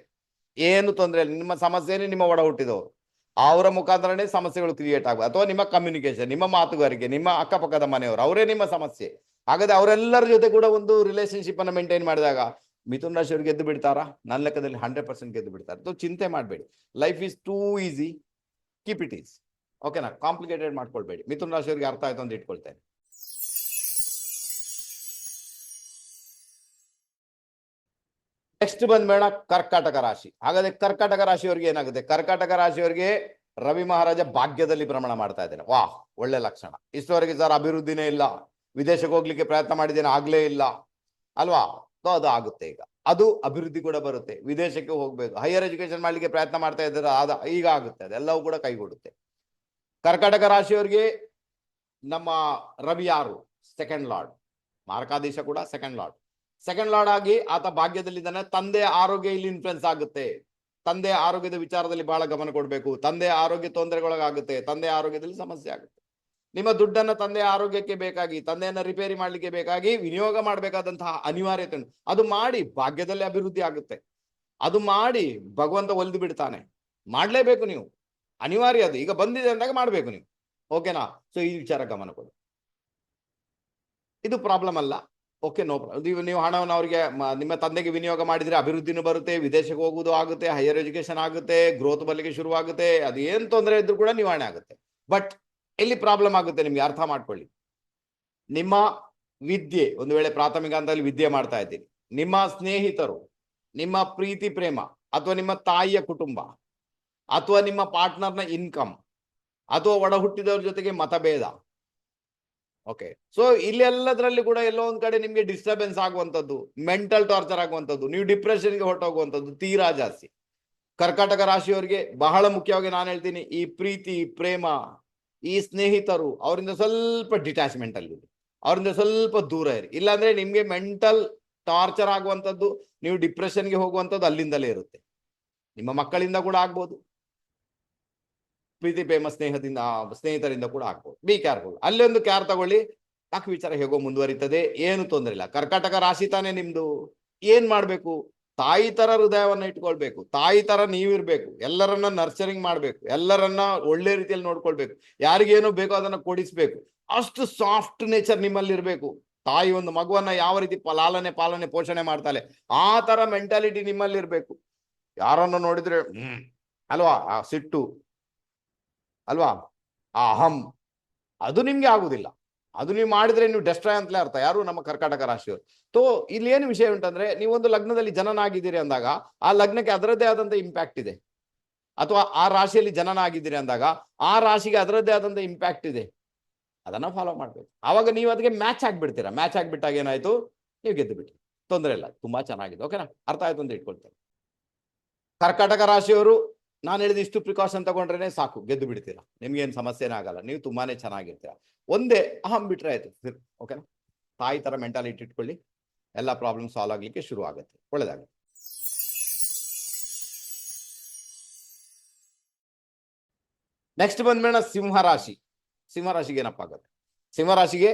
ಏನು ತೊಂದರೆ ಇಲ್ಲ. ನಿಮ್ಮ ಸಮಸ್ಯೆನೇ ನಿಮ್ಮ ಒಡ ಹುಟ್ಟಿದವರು, ಅವರ ಮುಖಾಂತರನೇ ಸಮಸ್ಯೆಗಳು ಕ್ರಿಯೇಟ್ ಆಗುವ, ಅಥವಾ ನಿಮ್ಮ ಕಮ್ಯುನಿಕೇಶನ್, ನಿಮ್ಮ ಮಾತುಗಾರಿಕೆ, ನಿಮ್ಮ ಅಕ್ಕಪಕ್ಕದ ಮನೆಯವರು, ಅವರೇ ನಿಮ್ಮ ಸಮಸ್ಯೆ. ಹಾಗಾದ್ರೆ ಅವರೆಲ್ಲರ ಜೊತೆ ಕೂಡ ಒಂದು ರಿಲೇಶನ್ಶಿಪ್ ಅನ್ನು ಮೇಂಟೈನ್ ಮಾಡಿದಾಗ ಮಿಥುನ್ ರಾಶಿಯವ್ರು ಗೆದ್ದು ಬಿಡ್ತಾರಾ? ನನ್ನ ಲೆಕ್ಕದಲ್ಲಿ 100% ಗೆದ್ದು ಬಿಡ್ತಾರೆ. ಸೊ ಚಿಂತೆ ಮಾಡಬೇಡಿ. Life is two easy, keep it is. ಓಕೆನಾ? ಕಾಂಪ್ಲಿಕೇಟೆಡ್ ಮಾಡ್ಕೊಳ್ಬೇಡಿ. ಮಿಥುನ್ ರಾಶಿಯವ್ರಿಗೆ ಅರ್ಥ ಆಯ್ತು ಅಂತ ಇಟ್ಕೊಳ್ತೇನೆ. ನೆಕ್ಸ್ಟ್ ಬಂದ್ಬೇಡ ಕರ್ಕಾಟಕ ರಾಶಿ. ಹಾಗಾದ್ರೆ ಕರ್ಕಾಟಕ ರಾಶಿಯವರಿಗೆ ಏನಾಗುತ್ತೆ? ಕರ್ಕಾಟಕ ರಾಶಿಯವರಿಗೆ ರವಿ ಮಹಾರಾಜ ಭಾಗ್ಯದಲ್ಲಿ ಭ್ರಮಣ ಮಾಡ್ತಾ ಇದ್ದೇನೆ. ವಾಹ್, ಒಳ್ಳೆ ಲಕ್ಷಣ. ಇಷ್ಟವರೆಗೆ ಸರ್ ಅಭಿವೃದ್ಧಿನೇ ಇಲ್ಲ, ವಿದೇಶಕ್ಕೆ ಹೋಗ್ಲಿಕ್ಕೆ ಪ್ರಯತ್ನ ಮಾಡಿದ್ದೇನೆ, ಆಗ್ಲೇ ಇಲ್ಲ ಅಲ್ವಾ? ಅದು ಆಗುತ್ತೆ. ಈಗ ಅದು ಅಭಿವೃದ್ಧಿ ಕೂಡ ಬರುತ್ತೆ. ವಿದೇಶಕ್ಕೆ ಹೋಗ್ಬೇಕು, ಹೈಯರ್ ಎಜುಕೇಶನ್ ಮಾಡ್ಲಿಕ್ಕೆ ಪ್ರಯತ್ನ ಮಾಡ್ತಾ ಇದ್ದಾರೆ, ಈಗ ಆಗುತ್ತೆ. ಅದೆಲ್ಲವೂ ಕೂಡ ಕೈಗೂಡುತ್ತೆ. ಕರ್ಕಾಟಕ ರಾಶಿಯವರಿಗೆ ನಮ್ಮ ರವಿ ಯಾರು? ಸೆಕೆಂಡ್ ಲಾರ್ಡ್, ಮಾರಕಾಧೀಶ ಕೂಡ ಸೆಕೆಂಡ್ ಲಾರ್ಡ್ ಆಗಿ ಆತ ಭಾಗ್ಯದಲ್ಲಿದ್ದಾನೆ. ತಂದೆಯ ಆರೋಗ್ಯ ಇಲ್ಲಿ ಇನ್ಫ್ಲುಯೆನ್ಸ್ ಆಗುತ್ತೆ. ತಂದೆಯ ಆರೋಗ್ಯದ ವಿಚಾರದಲ್ಲಿ ಬಹಳ ಗಮನ ಕೊಡಬೇಕು. ತಂದೆಯ ಆರೋಗ್ಯ ತೊಂದರೆಗೊಳಗಾಗುತ್ತೆ, ತಂದೆಯ ಆರೋಗ್ಯದಲ್ಲಿ ಸಮಸ್ಯೆ ಆಗುತ್ತೆ. ನಿಮ್ಮ ದುಡ್ಡನ್ನ ತಂದೆಯ ಆರೋಗ್ಯಕ್ಕೆ ಬೇಕಾಗಿ, ತಂದೆಯನ್ನ ರಿಪೇರಿ ಮಾಡ್ಲಿಕ್ಕೆ ಬೇಕಾಗಿ ವಿನಿಯೋಗ ಮಾಡಬೇಕಾದಂತಹ ಅನಿವಾರ್ಯತೆ ಉಂಟು. ಅದು ಮಾಡಿ, ಭಾಗ್ಯದಲ್ಲಿ ಅಭಿವೃದ್ಧಿ ಆಗುತ್ತೆ. ಅದು ಮಾಡಿ ಭಗವಂತ ಒಲಿದು ಬಿಡ್ತಾನೆ. ಮಾಡ್ಲೇಬೇಕು, ನೀವು ಅನಿವಾರ್ಯ. ಅದು ಈಗ ಬಂದಿದೆ ಅಂದಾಗ ಮಾಡ್ಬೇಕು ನೀವು. ಓಕೆನಾ? ಸೊ ಈ ವಿಚಾರ ಗಮನ ಕೊಡಿ. ಇದು ಪ್ರಾಬ್ಲಮ್ ಅಲ್ಲ. Okay, no problem. ನೀವು ಹಣವನ್ನು ಅವರಿಗೆ, ನಿಮ್ಮ ತಂದೆಗೆ ವಿನಿಯೋಗ ಮಾಡಿದ್ರೆ ಅಭಿವೃದ್ಧಿನೂ ಬರುತ್ತೆ, ವಿದೇಶಕ್ಕೆ ಹೋಗುವುದು ಆಗುತ್ತೆ, ಹೈಯರ್ ಎಜುಕೇಶನ್ ಆಗುತ್ತೆ, ಗ್ರೋತ್ ಬರ್ಲಿಕ್ಕೆ ಶುರುವಾಗುತ್ತೆ. ಅದು ಏನು ತೊಂದರೆ ಇದ್ರೂ ಕೂಡ ನಿವಾರಣೆ ಆಗುತ್ತೆ. ಬಟ್ ಎಲ್ಲಿ ಪ್ರಾಬ್ಲಮ್ ಆಗುತ್ತೆ ನಿಮ್ಗೆ ಅರ್ಥ ಮಾಡ್ಕೊಳ್ಳಿ. ನಿಮ್ಮ ವಿದ್ಯೆ, ಒಂದು ವೇಳೆ ಪ್ರಾಥಮಿಕ ಹಂತದಲ್ಲಿ ವಿದ್ಯೆ ಮಾಡ್ತಾ ಇದ್ದೀನಿ, ನಿಮ್ಮ ಸ್ನೇಹಿತರು, ನಿಮ್ಮ ಪ್ರೀತಿ ಪ್ರೇಮ, ಅಥವಾ ನಿಮ್ಮ ತಾಯಿಯ ಕುಟುಂಬ, ಅಥವಾ ನಿಮ್ಮ ಪಾರ್ಟ್ನರ್ನ ಇನ್ಕಮ್, ಅಥವಾ ಒಡ ಹುಟ್ಟಿದವ್ರ ಜೊತೆಗೆ ಮತಭೇದ. ಓಕೆ, ಸೊ ಇಲ್ಲೆಲ್ಲದರಲ್ಲಿ ಕೂಡ ಎಲ್ಲೋ ಒಂದ್ ಕಡೆ ನಿಮ್ಗೆ ಡಿಸ್ಟರ್ಬೆನ್ಸ್ ಆಗುವಂಥದ್ದು, ಮೆಂಟಲ್ ಟಾರ್ಚರ್ ಆಗುವಂಥದ್ದು, ನೀವು ಡಿಪ್ರೆಷನ್ಗೆ ಹೊರಟೋಗುವಂಥದ್ದು ತೀರಾ ಜಾಸ್ತಿ. ಕರ್ಕಾಟಕ ರಾಶಿಯವರಿಗೆ ಬಹಳ ಮುಖ್ಯವಾಗಿ ನಾನು ಹೇಳ್ತೀನಿ, ಈ ಪ್ರೀತಿ ಪ್ರೇಮ, ಈ ಸ್ನೇಹಿತರು, ಅವರಿಂದ ಸ್ವಲ್ಪ ಡಿಟ್ಯಾಚ್ಮೆಂಟ್ ಅಲ್ಲಿ, ಅವರಿಂದ ಸ್ವಲ್ಪ ದೂರ ಇರಿ. ಇಲ್ಲಾಂದ್ರೆ ನಿಮ್ಗೆ ಮೆಂಟಲ್ ಟಾರ್ಚರ್ ಆಗುವಂಥದ್ದು, ನೀವು ಡಿಪ್ರೆಷನ್ಗೆ ಹೋಗುವಂಥದ್ದು ಅಲ್ಲಿಂದಲೇ ಇರುತ್ತೆ. ನಿಮ್ಮ ಮಕ್ಕಳಿಂದ ಕೂಡ ಆಗ್ಬೋದು, ಪ್ರೀತಿ ಪ್ರೇಮ ಸ್ನೇಹಿತರಿಂದ ಕೂಡ ಆಗ್ಬೋದು. Be careful. ಅಲ್ಲೊಂದು ಕೇರ್ ತಗೊಳ್ಳಿ. ಯಾಕೆ ವಿಚಾರ ಹೇಗೋ ಮುಂದುವರಿತದೆ, ಏನು ತೊಂದರೆ ಇಲ್ಲ. ಕರ್ಕಾಟಕ ರಾಶಿ ತಾನೇ ನಿಮ್ದು. ಏನ್ ಮಾಡ್ಬೇಕು? ತಾಯಿ ತರ ಹೃದಯವನ್ನ ಇಟ್ಕೊಳ್ಬೇಕು, ತಾಯಿ ತರ ನೀವಿರ್ಬೇಕು, ಎಲ್ಲರನ್ನ ನರ್ಚರಿಂಗ್ ಮಾಡ್ಬೇಕು, ಎಲ್ಲರನ್ನ ಒಳ್ಳೆ ರೀತಿಯಲ್ಲಿ ನೋಡ್ಕೊಳ್ಬೇಕು, ಯಾರಿಗೇನು ಬೇಕೋ ಅದನ್ನ ಕೊಡಿಸ್ಬೇಕು. ಅಷ್ಟು ಸಾಫ್ಟ್ ನೇಚರ್ ನಿಮ್ಮಲ್ಲಿ ಇರ್ಬೇಕು. ತಾಯಿ ಒಂದು ಮಗುವನ್ನ ಯಾವ ರೀತಿ ಪಾಲನೆ ಪೋಷಣೆ ಮಾಡ್ತಾಳೆ, ಆ ತರ ಮೆಂಟಾಲಿಟಿ ನಿಮ್ಮಲ್ಲಿ ಇರ್ಬೇಕು. ಯಾರನ್ನು ನೋಡಿದ್ರೆ ಅಲ್ವಾ ಆ ಸಿಟ್ಟು ಅಲ್ವಾ, ಆ ಅಹಂ, ಅದು ನಿಮ್ಗೆ ಆಗುದಿಲ್ಲ. ಅದು ನೀವು ಮಾಡಿದ್ರೆ ನೀವು ಡೆಸ್ಟ್ರಾಯ್ ಅಂತಲೇ ಅರ್ಥ. ಯಾರು? ನಮ್ಮ ಕರ್ಕಾಟಕ ರಾಶಿಯವರು. ತೋ ಇಲ್ಲಿ ಏನು ವಿಷಯ ಉಂಟಂದ್ರೆ, ನೀವೊಂದು ಲಗ್ನದಲ್ಲಿ ಜನನ ಆಗಿದ್ದೀರಿ ಅಂದಾಗ ಆ ಲಗ್ನಕ್ಕೆ ಅದರದ್ದೇ ಆದಂತ ಇಂಪ್ಯಾಕ್ಟ್ ಇದೆ. ಅಥವಾ ಆ ರಾಶಿಯಲ್ಲಿ ಜನನ ಆಗಿದ್ದೀರಿ ಅಂದಾಗ ಆ ರಾಶಿಗೆ ಅದರದ್ದೇ ಆದಂತ ಇಂಪ್ಯಾಕ್ಟ್ ಇದೆ. ಅದನ್ನ ಫಾಲೋ ಮಾಡ್ಬೇಕು. ಆವಾಗ ನೀವು ಅದಕ್ಕೆ ಮ್ಯಾಚ್ ಆಗ್ಬಿಡ್ತೀರಾ. ಮ್ಯಾಚ್ ಆಗ್ಬಿಟ್ಟಾಗ ಏನಾಯ್ತು? ನೀವು ಗೆದ್ದು ಬಿಟ್ರಿ, ತೊಂದರೆ ಇಲ್ಲ, ತುಂಬಾ ಚೆನ್ನಾಗಿದೆ. ಓಕೆನಾ? ಅರ್ಥ ಆಯ್ತು ಅಂತ ಇಟ್ಕೊಳ್ತೇನೆ. ಕರ್ಕಾಟಕ ರಾಶಿಯವರು ನಾನು ಹೇಳಿದ ಇಷ್ಟು ಪ್ರಿಕಾಷನ್ ತಗೊಂಡ್ರೆ ಸಾಕು, ಗೆದ್ದು ಬಿಡ್ತೀರಾ. ನಿಮ್ಗೇನು ಸಮಸ್ಯೆನೇ ಆಗಲ್ಲ, ನೀವು ತುಂಬಾನೇ ಚೆನ್ನಾಗಿರ್ತೀರಾ. ಒಂದೇ ಅಹಂ ಬಿಟ್ರೆ ಆಯ್ತು. ಓಕೆನಾ? ತಾಯಿ ತರ ಮೆಂಟಾಲಿಟಿ ಇಟ್ಕೊಳ್ಳಿ, ಎಲ್ಲ ಪ್ರಾಬ್ಲಮ್ ಸಾಲ್ವ್ ಆಗ್ಲಿಕ್ಕೆ ಶುರು ಆಗುತ್ತೆ. ಒಳ್ಳೆದಾಗುತ್ತೆ. ನೆಕ್ಸ್ಟ್ ಬಂದ್ಬೇಡ ಸಿಂಹರಾಶಿ. ಸಿಂಹರಾಶಿಗೆ ಏನಪ್ಪ ಆಗುತ್ತೆ? ಸಿಂಹರಾಶಿಗೆ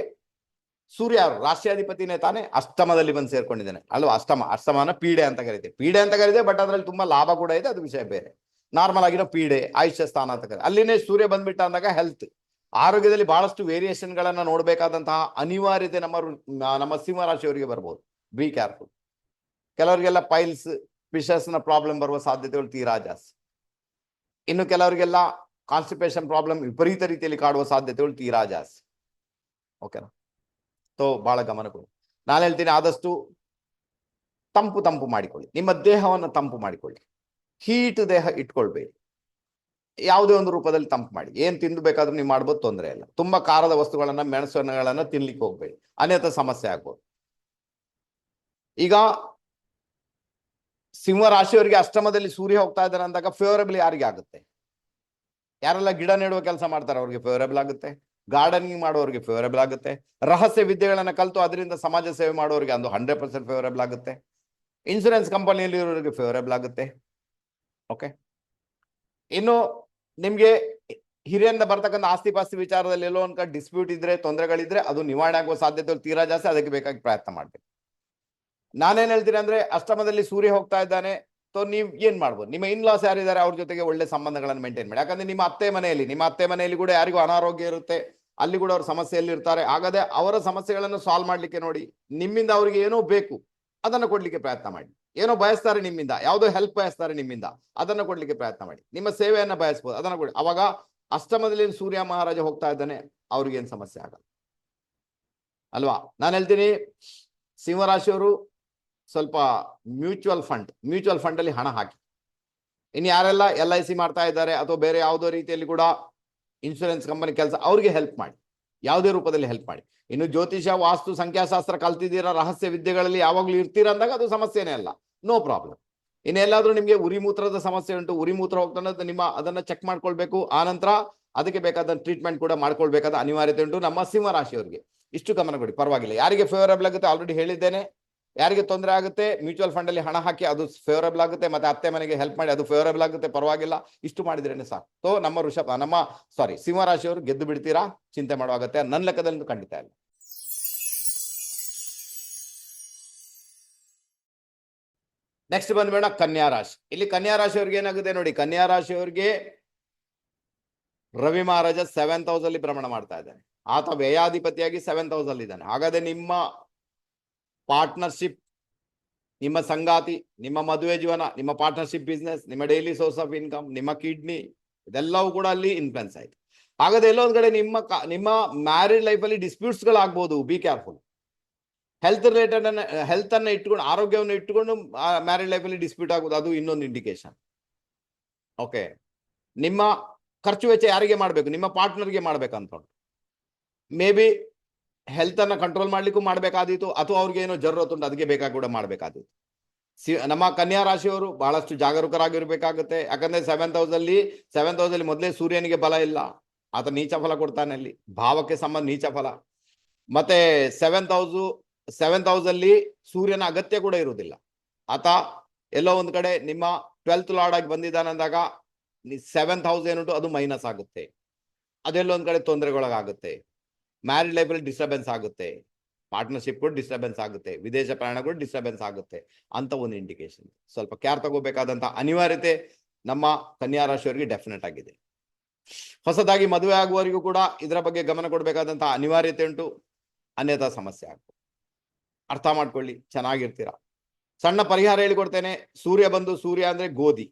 ಸೂರ್ಯ ಯಾರು? ರಾಷ್ಟ್ರಾಧಿಪತಿನೇ ತಾನೇ. ಅಷ್ಟಮದಲ್ಲಿ ಬಂದು ಸೇರ್ಕೊಂಡಿದ್ದಾನೆ ಅಲ್ವಾ? ಅಷ್ಟಮನ ಪೀಡೆ ಅಂತ ಕರೀತೆ. ಬಟ್ ಅದ್ರಲ್ಲಿ ತುಂಬಾ ಲಾಭ ಕೂಡ ಇದೆ, ಅದು ವಿಷಯ ಬೇರೆ. ನಾರ್ಮಲ್ ಆಗಿರೋ ಪೀಡೆ, ಆಯುಷ್ಯ ಸ್ಥಾನ ಅಂತ ಕರೀತಾರೆ. ಅಲ್ಲಿನೇ ಸೂರ್ಯ ಬಂದ್ಬಿಟ್ಟ ಅಂದಾಗ ಹೆಲ್ತ್, ಆರೋಗ್ಯದಲ್ಲಿ ಬಹಳಷ್ಟು ವೇರಿಯೇಷನ್ ಗಳನ್ನ ನೋಡ್ಬೇಕಾದಂತಹ ಅನಿವಾರ್ಯತೆ ನಮ್ಮ ಸಿಂಹರಾಶಿಯವರಿಗೆ ಬರ್ಬೋದು. Be careful. ಕೆಲವರಿಗೆಲ್ಲ ಪೈಲ್ಸ್, ಪಿಶಸ್ನ ಪ್ರಾಬ್ಲಮ್ ಬರುವ ಸಾಧ್ಯತೆಗಳು ತೀರಾ ಜಾಸ್ತಿ. ಇನ್ನು ಕೆಲವರಿಗೆಲ್ಲ ಕಾನ್ಸ್ಟಿಪೇಷನ್ ಪ್ರಾಬ್ಲಮ್ ವಿಪರೀತ ರೀತಿಯಲ್ಲಿ ಕಾಡುವ ಸಾಧ್ಯತೆಗಳು ತೀರಾ ಜಾಸ್ತಿ. ಓಕೆನಾ? ಸೊ ಬಹಳ ಗಮನ ಕೊಡಿ. ನಾನು ಹೇಳ್ತೀನಿ, ಆದಷ್ಟು ತಂಪು ಮಾಡಿಕೊಳ್ಳಿ. ನಿಮ್ಮ ದೇಹವನ್ನು ತಂಪು ಮಾಡಿಕೊಳ್ಳಿ. ಹೀಟ್ ದೇಹ ಇಟ್ಕೊಳ್ಬೇಡಿ. ಯಾವುದೇ ಒಂದು ರೂಪದಲ್ಲಿ ತಂಪು ಮಾಡಿ. ಏನ್ ತಿಂದು ಬೇಕಾದ್ರೂ ನೀವು ಮಾಡ್ಬೋದು, ತೊಂದರೆ ಇಲ್ಲ. ತುಂಬಾ ಖಾರದ ವಸ್ತುಗಳನ್ನ, ಮೆಣಸುಗಳನ್ನ ತಿನ್ಲಿಕ್ಕೆ ಹೋಗ್ಬೇಡಿ, ಅನ್ಯಥ ಸಮಸ್ಯೆ ಆಗ್ಬೋದು. ಈಗ ಸಿಂಹ ರಾಶಿಯವರಿಗೆ ಅಷ್ಟಮದಲ್ಲಿ ಸೂರ್ಯ ಹೋಗ್ತಾ ಇದ್ದಾರೆ ಅಂದಾಗ ಫೇವರಬಲ್ ಯಾರಿಗೆ ಆಗುತ್ತೆ? ಯಾರೆಲ್ಲ ಗಿಡ ನೆಡುವ ಕೆಲಸ ಮಾಡ್ತಾರೆ ಅವ್ರಿಗೆ ಫೇವರಬಲ್ ಆಗುತ್ತೆ. ಗಾರ್ಡನಿಂಗ್ ಮಾಡೋರಿಗೆ ಫೇವರಬಲ್ ಆಗುತ್ತೆ. ರಹಸ್ಯ ವಿದ್ಯೆಗಳನ್ನ ಕಲಿತು ಅದರಿಂದ ಸಮಾಜ ಸೇವೆ ಮಾಡೋರಿಗೆ ಅದು 100% ಫೇವರಬಲ್ ಆಗುತ್ತೆ. ಇನ್ಸೂರೆನ್ಸ್ ಕಂಪನಿಯಲ್ಲಿ ಇರೋರಿಗೆ ಫೇವರಬಲ್ ಆಗುತ್ತೆ. ಓಕೆ, ಇನ್ನು ನಿಮ್ಗೆ ಹಿರಿಯರಿಂದ ಬರ್ತಕ್ಕಂಥ ಆಸ್ತಿ ಪಾಸ್ತಿ ವಿಚಾರದಲ್ಲಿ ಎಲ್ಲೋ ಒಂದ್ ಕಡೆ ಡಿಸ್ಪ್ಯೂಟ್ ಇದ್ರೆ, ತೊಂದರೆಗಳಿದ್ರೆ, ಅದು ನಿವಾರಣೆ ಆಗುವ ಸಾಧ್ಯತೆ ತೀರಾ ಜಾಸ್ತಿ. ಅದಕ್ಕೆ ಬೇಕಾಗಿ ಪ್ರಯತ್ನ ಮಾಡ್ಬೇಕು. ನಾನೇನ್ ಹೇಳ್ತೀನಿ ಅಂದ್ರೆ, ಅಷ್ಟಮದಲ್ಲಿ ಸೂರ್ಯ ಹೋಗ್ತಾ ಇದ್ದಾನೆ, ನೀವ್ ಏನ್ ಮಾಡ್ಬೋದು? ನಿಮ್ಮ ಇನ್ಲಾಸ್ ಯಾರಿದ್ದಾರೆ ಅವ್ರ ಜೊತೆಗೆ ಒಳ್ಳೆ ಸಂಬಂಧಗಳನ್ನು ಮೇಂಟೈನ್ ಮಾಡಿ. ಯಾಕಂದ್ರೆ ನಿಮ್ಮ ಅತ್ತೆ ಮನೆಯಲ್ಲಿ ಕೂಡ ಯಾರಿಗೂ ಅನಾರೋಗ್ಯ ಇರುತ್ತೆ, ಅಲ್ಲಿ ಕೂಡ ಅವ್ರ ಸಮಸ್ಯೆಯಲ್ಲಿ ಇರ್ತಾರೆ. ಹಾಗಾದ್ರೆ ಅವರ ಸಮಸ್ಯೆಗಳನ್ನು ಸಾಲ್ವ್ ಮಾಡ್ಲಿಕ್ಕೆ ನೋಡಿ. ನಿಮ್ಮಿಂದ ಅವ್ರಿಗೆ ಏನೋ ಬೇಕು, ಅದನ್ನು ಕೊಡ್ಲಿಕ್ಕೆ ಪ್ರಯತ್ನ ಮಾಡಿ. ಏನೋ ಬಯಸ್ತಾರೆ ನಿಮ್ಮಿಂದ, ಯಾವುದೋ ಹೆಲ್ಪ್ ಬಯಸ್ತಾರೆ ನಿಮ್ಮಿಂದ, ಅದನ್ನು ಕೊಡ್ಲಿಕ್ಕೆ ಪ್ರಯತ್ನ ಮಾಡಿ. ನಿಮ್ಮ ಸೇವೆಯನ್ನ ಬಯಸ್ಬೋದು, ಅದನ್ನ ಕೊಡಿ. ಅವಾಗ ಅಷ್ಟಮದಲ್ಲಿ ಸೂರ್ಯ ಮಹಾರಾಜ ಹೋಗ್ತಾ ಇದ್ದಾನೆ, ಅವ್ರಿಗೇನು ಸಮಸ್ಯೆ ಆಗಲ್ಲ ಅಲ್ವಾ. ನಾನು ಹೇಳ್ತೀನಿ, ಸಿಂಹರಾಶಿಯವರು ಸ್ವಲ್ಪ ಮ್ಯೂಚುವಲ್ ಫಂಡ್ ಅಲ್ಲಿ ಹಣ ಹಾಕಿ. ಇನ್ನು ಯಾರೆಲ್ಲ LIC ಮಾಡ್ತಾ ಇದ್ದಾರೆ ಅಥವಾ ಬೇರೆ ಯಾವುದೋ ರೀತಿಯಲ್ಲಿ ಕೂಡ ಇನ್ಶೂರೆನ್ಸ್ ಕಂಪನಿ ಕೆಲಸ, ಅವ್ರಿಗೆ ಹೆಲ್ಪ್ ಮಾಡಿ, ಯಾವುದೇ ರೂಪದಲ್ಲಿ ಹೆಲ್ಪ್ ಮಾಡಿ. ಇನ್ನು ಜ್ಯೋತಿಷ, ವಾಸ್ತು, ಸಂಖ್ಯಾಶಾಸ್ತ್ರ ಕಲ್ತಿದ್ದೀರಾ, ರಹಸ್ಯ ವಿದ್ಯೆಗಳಲ್ಲಿ ಯಾವಾಗಲೂ ಇರ್ತೀರ ಅಂದಾಗ ಅದು ಸಮಸ್ಯೆನೇ ಅಲ್ಲ, ನೋ ಪ್ರಾಬ್ಲಮ್. ಇನ್ನೆಲ್ಲಾದ್ರೂ ನಿಮಗೆ ಉರಿಮೂತ್ರದ ಸಮಸ್ಯೆ ಉಂಟು, ಉರಿಮೂತ್ರ ಹೋಗ್ತಾನೆ, ಅದನ್ನ ಚೆಕ್ ಮಾಡ್ಕೊಳ್ಬೇಕು. ಆನಂತರ ಅದಕ್ಕೆ ಬೇಕಾದ ಟ್ರೀಟ್ಮೆಂಟ್ ಕೂಡ ಮಾಡ್ಕೊಳ್ಬೇಕಾದ ಅನಿವಾರ್ಯತೆ ಉಂಟು ನಮ್ಮ ಸಿಂಹರಾಶಿಯವರಿಗೆ. ಇಷ್ಟು ಗಮನ ಕೊಡಿ, ಪರವಾಗಿಲ್ಲ. ಯಾರಿಗೆ ಫೇವರಬಲ್ ಆಗುತ್ತೆ ಆಲ್ರೆಡಿ ಹೇಳಿದ್ದೇನೆ. ಯಾರಿಗೆ ತೊಂದರೆ ಆಗುತ್ತೆ ಮ್ಯೂಚುವಲ್ ಫಂಡ್ ಅಲ್ಲಿ ಹಣ ಹಾಕಿ, ಅದು ಫೇವರಬಲ್ ಆಗುತ್ತೆ. ಮತ್ತೆ ಅತ್ತೆ ಮನೆಗೆ ಹೆಲ್ಪ್ ಮಾಡಿ, ಅದು ಫೇವರಬಲ್ ಆಗುತ್ತೆ, ಪರವಾಗಿಲ್ಲ. ಇಷ್ಟು ಮಾಡಿದ್ರೇನೆ ಸಾಕು. ಸೊ ನಮ್ಮ ಸಿಂಹರಾಶಿಯವರು ಗೆದ್ದು ಬಿಡ್ತೀರಾ, ಚಿಂತೆ ಮಾಡುವಾಗತ್ತೆ ನನ್ನ ಲೆಕ್ಕದಲ್ಲಿ ಖಂಡಿತ ಇಲ್ಲ. ನೆಕ್ಸ್ಟ್ ಬಂದ್ಬೇಡ ಕನ್ಯಾ ರಾಶಿ. ಇಲ್ಲಿ ಕನ್ಯಾ ರಾಶಿಯವ್ರಿಗೆ ಏನಾಗುತ್ತೆ ನೋಡಿ, ಕನ್ಯಾ ರಾಶಿಯವ್ರಿಗೆ ರವಿ ಮಹಾರಾಜ 7th house ಅಲ್ಲಿ ಭ್ರಮಣ ಮಾಡ್ತಾ ಇದ್ದಾನೆ. ಆತ ವ್ಯಯಾಧಿಪತಿಯಾಗಿ 7th house ಅಲ್ಲಿ ಇದ್ದಾನೆ. ಹಾಗಾದ್ರೆ ನಿಮ್ಮ ಪಾರ್ಟ್ನರ್ಶಿಪ್, ನಿಮ್ಮ ಸಂಗಾತಿ, ನಿಮ್ಮ ಮದುವೆ ಜೀವನ, ನಿಮ್ಮ ಪಾರ್ಟ್ನರ್ಶಿಪ್ ಬಿಸ್ನೆಸ್, ನಿಮ್ಮ ಡೈಲಿ ಸೋರ್ಸ್ ಆಫ್ ಇನ್ಕಮ್, ನಿಮ್ಮ ಕಿಡ್ನಿ, ಇದೆಲ್ಲವೂ ಕೂಡ ಅಲ್ಲಿ ಇನ್ಫ್ಲುಯೆನ್ಸ್ ಆಯ್ತು. ಹಾಗಾದ್ರೆ ಎಲ್ಲೋ ಒಂದ್ ಕಡೆ ನಿಮ್ಮ ಮ್ಯಾರಿಡ್ ಲೈಫ್ ಅಲ್ಲಿ ಡಿಸ್ಪ್ಯೂಟ್ಸ್ ಗಳಾಗಬಹುದು. Be careful. ಹೆಲ್ತ್ ಅನ್ನ ಇಟ್ಕೊಂಡು, ಆರೋಗ್ಯವನ್ನು ಇಟ್ಟುಕೊಂಡು ಮ್ಯಾರಿಡ್ ಲೈಫ್ ಅಲ್ಲಿ ಡಿಸ್ಪ್ಯೂಟ್ ಆಗುವುದು, ಅದು ಇನ್ನೊಂದು ಇಂಡಿಕೇಶನ್. ಓಕೆ, ನಿಮ್ಮ ಖರ್ಚು ವೆಚ್ಚ ಯಾರಿಗೆ ಮಾಡಬೇಕು, ನಿಮ್ಮ ಪಾರ್ಟ್ನರ್ಗೆ ಮಾಡ್ಬೇಕಂತ. ಮೇ ಬಿ ಹೆಲ್ತ್ ಅನ್ನ ಕಂಟ್ರೋಲ್ ಮಾಡ್ಲಿಕ್ಕೂ ಮಾಡ್ಬೇಕಾದಿತ್ತು, ಅಥವಾ ಅವ್ರಿಗೆ ಏನೋ ಜರೂರತ್ ಉಂಟು, ಅದಕ್ಕೆ ಬೇಕಾಗಿ ಕೂಡ ಮಾಡ್ಬೇಕಾದಿತ್ತು. ನಮ್ಮ ಕನ್ಯಾ ರಾಶಿಯವರು ಬಹಳಷ್ಟು ಜಾಗರೂಕರಾಗಿರ್ಬೇಕಾಗುತ್ತೆ. ಯಾಕಂದ್ರೆ 7th house ಅಲ್ಲಿ ಮೊದಲೇ ಸೂರ್ಯನಿಗೆ ಬಲ ಇಲ್ಲ, ಆತ ನೀಚ ಫಲ ಕೊಡ್ತಾನೆ. ಅಲ್ಲಿ ಭಾವಕ್ಕೆ ಸಂಬಂಧ ನೀಚ ಫಲ. ಮತ್ತೆ 7th house ಅಲ್ಲಿ ಸೂರ್ಯನ ಅಗತ್ಯ ಕೂಡ ಇರುವುದಿಲ್ಲ. ಆತ ಎಲ್ಲೋ ಒಂದ್ ಕಡೆ ನಿಮ್ಮ 12th ಲಾರ್ಡ್ ಆಗಿ ಬಂದಿದ್ದಾನೆ ಅಂದಾಗ 7th house ಏನುಂಟು ಅದು ಮೈನಸ್ ಆಗುತ್ತೆ. ಅದೆಲ್ಲೋ ಒಂದ್ ಕಡೆ ತೊಂದರೆಗೊಳಗಾಗುತ್ತೆ. ಮ್ಯಾರಿಡ್ ಲೈಫ್ ಅಲ್ಲಿ ಡಿಸ್ಟರ್ಬೆನ್ಸ್ ಆಗುತ್ತೆ, ಪಾರ್ಟ್ನರ್ಶಿಪ್ ಕೂಡ ಡಿಸ್ಟರ್ಬೆನ್ಸ್ ಆಗುತ್ತೆ, ವಿದೇಶ ಪ್ರಯಾಣಗಳು ಡಿಸ್ಟರ್ಬೆನ್ಸ್ ಆಗುತ್ತೆ ಅಂತ ಒಂದು ಇಂಡಿಕೇಶನ್. ಸ್ವಲ್ಪ ಕೇರ್ ತಗೋಬೇಕಾದಂತ ಅನಿವಾರ್ಯತೆ ನಮ್ಮ ಕನ್ಯಾ ರಾಶಿಯವರಿಗೆ ಡೆಫಿನೆಟ್ ಆಗಿದೆ. ಹೊಸದಾಗಿ ಮದುವೆ ಆಗುವವರಿಗೂ ಕೂಡ ಇದರ ಬಗ್ಗೆ ಗಮನ ಕೊಡಬೇಕಾದಂತಹ ಅನಿವಾರ್ಯತೆ ಉಂಟು, ಅನ್ಯಥಾ ಸಮಸ್ಯೆ ಆಗ್ತದೆ. ಅರ್ಥ ಮಾಡ್ಕೊಳ್ಳಿ, ಚೆನ್ನಾಗಿರ್ತೀರಾ. ಸಣ್ಣ ಪರಿಹಾರ ಹೇಳಿಕೊಡ್ತೇನೆ. ಸೂರ್ಯ ಅಂದ್ರೆ ಗೋಧಿ.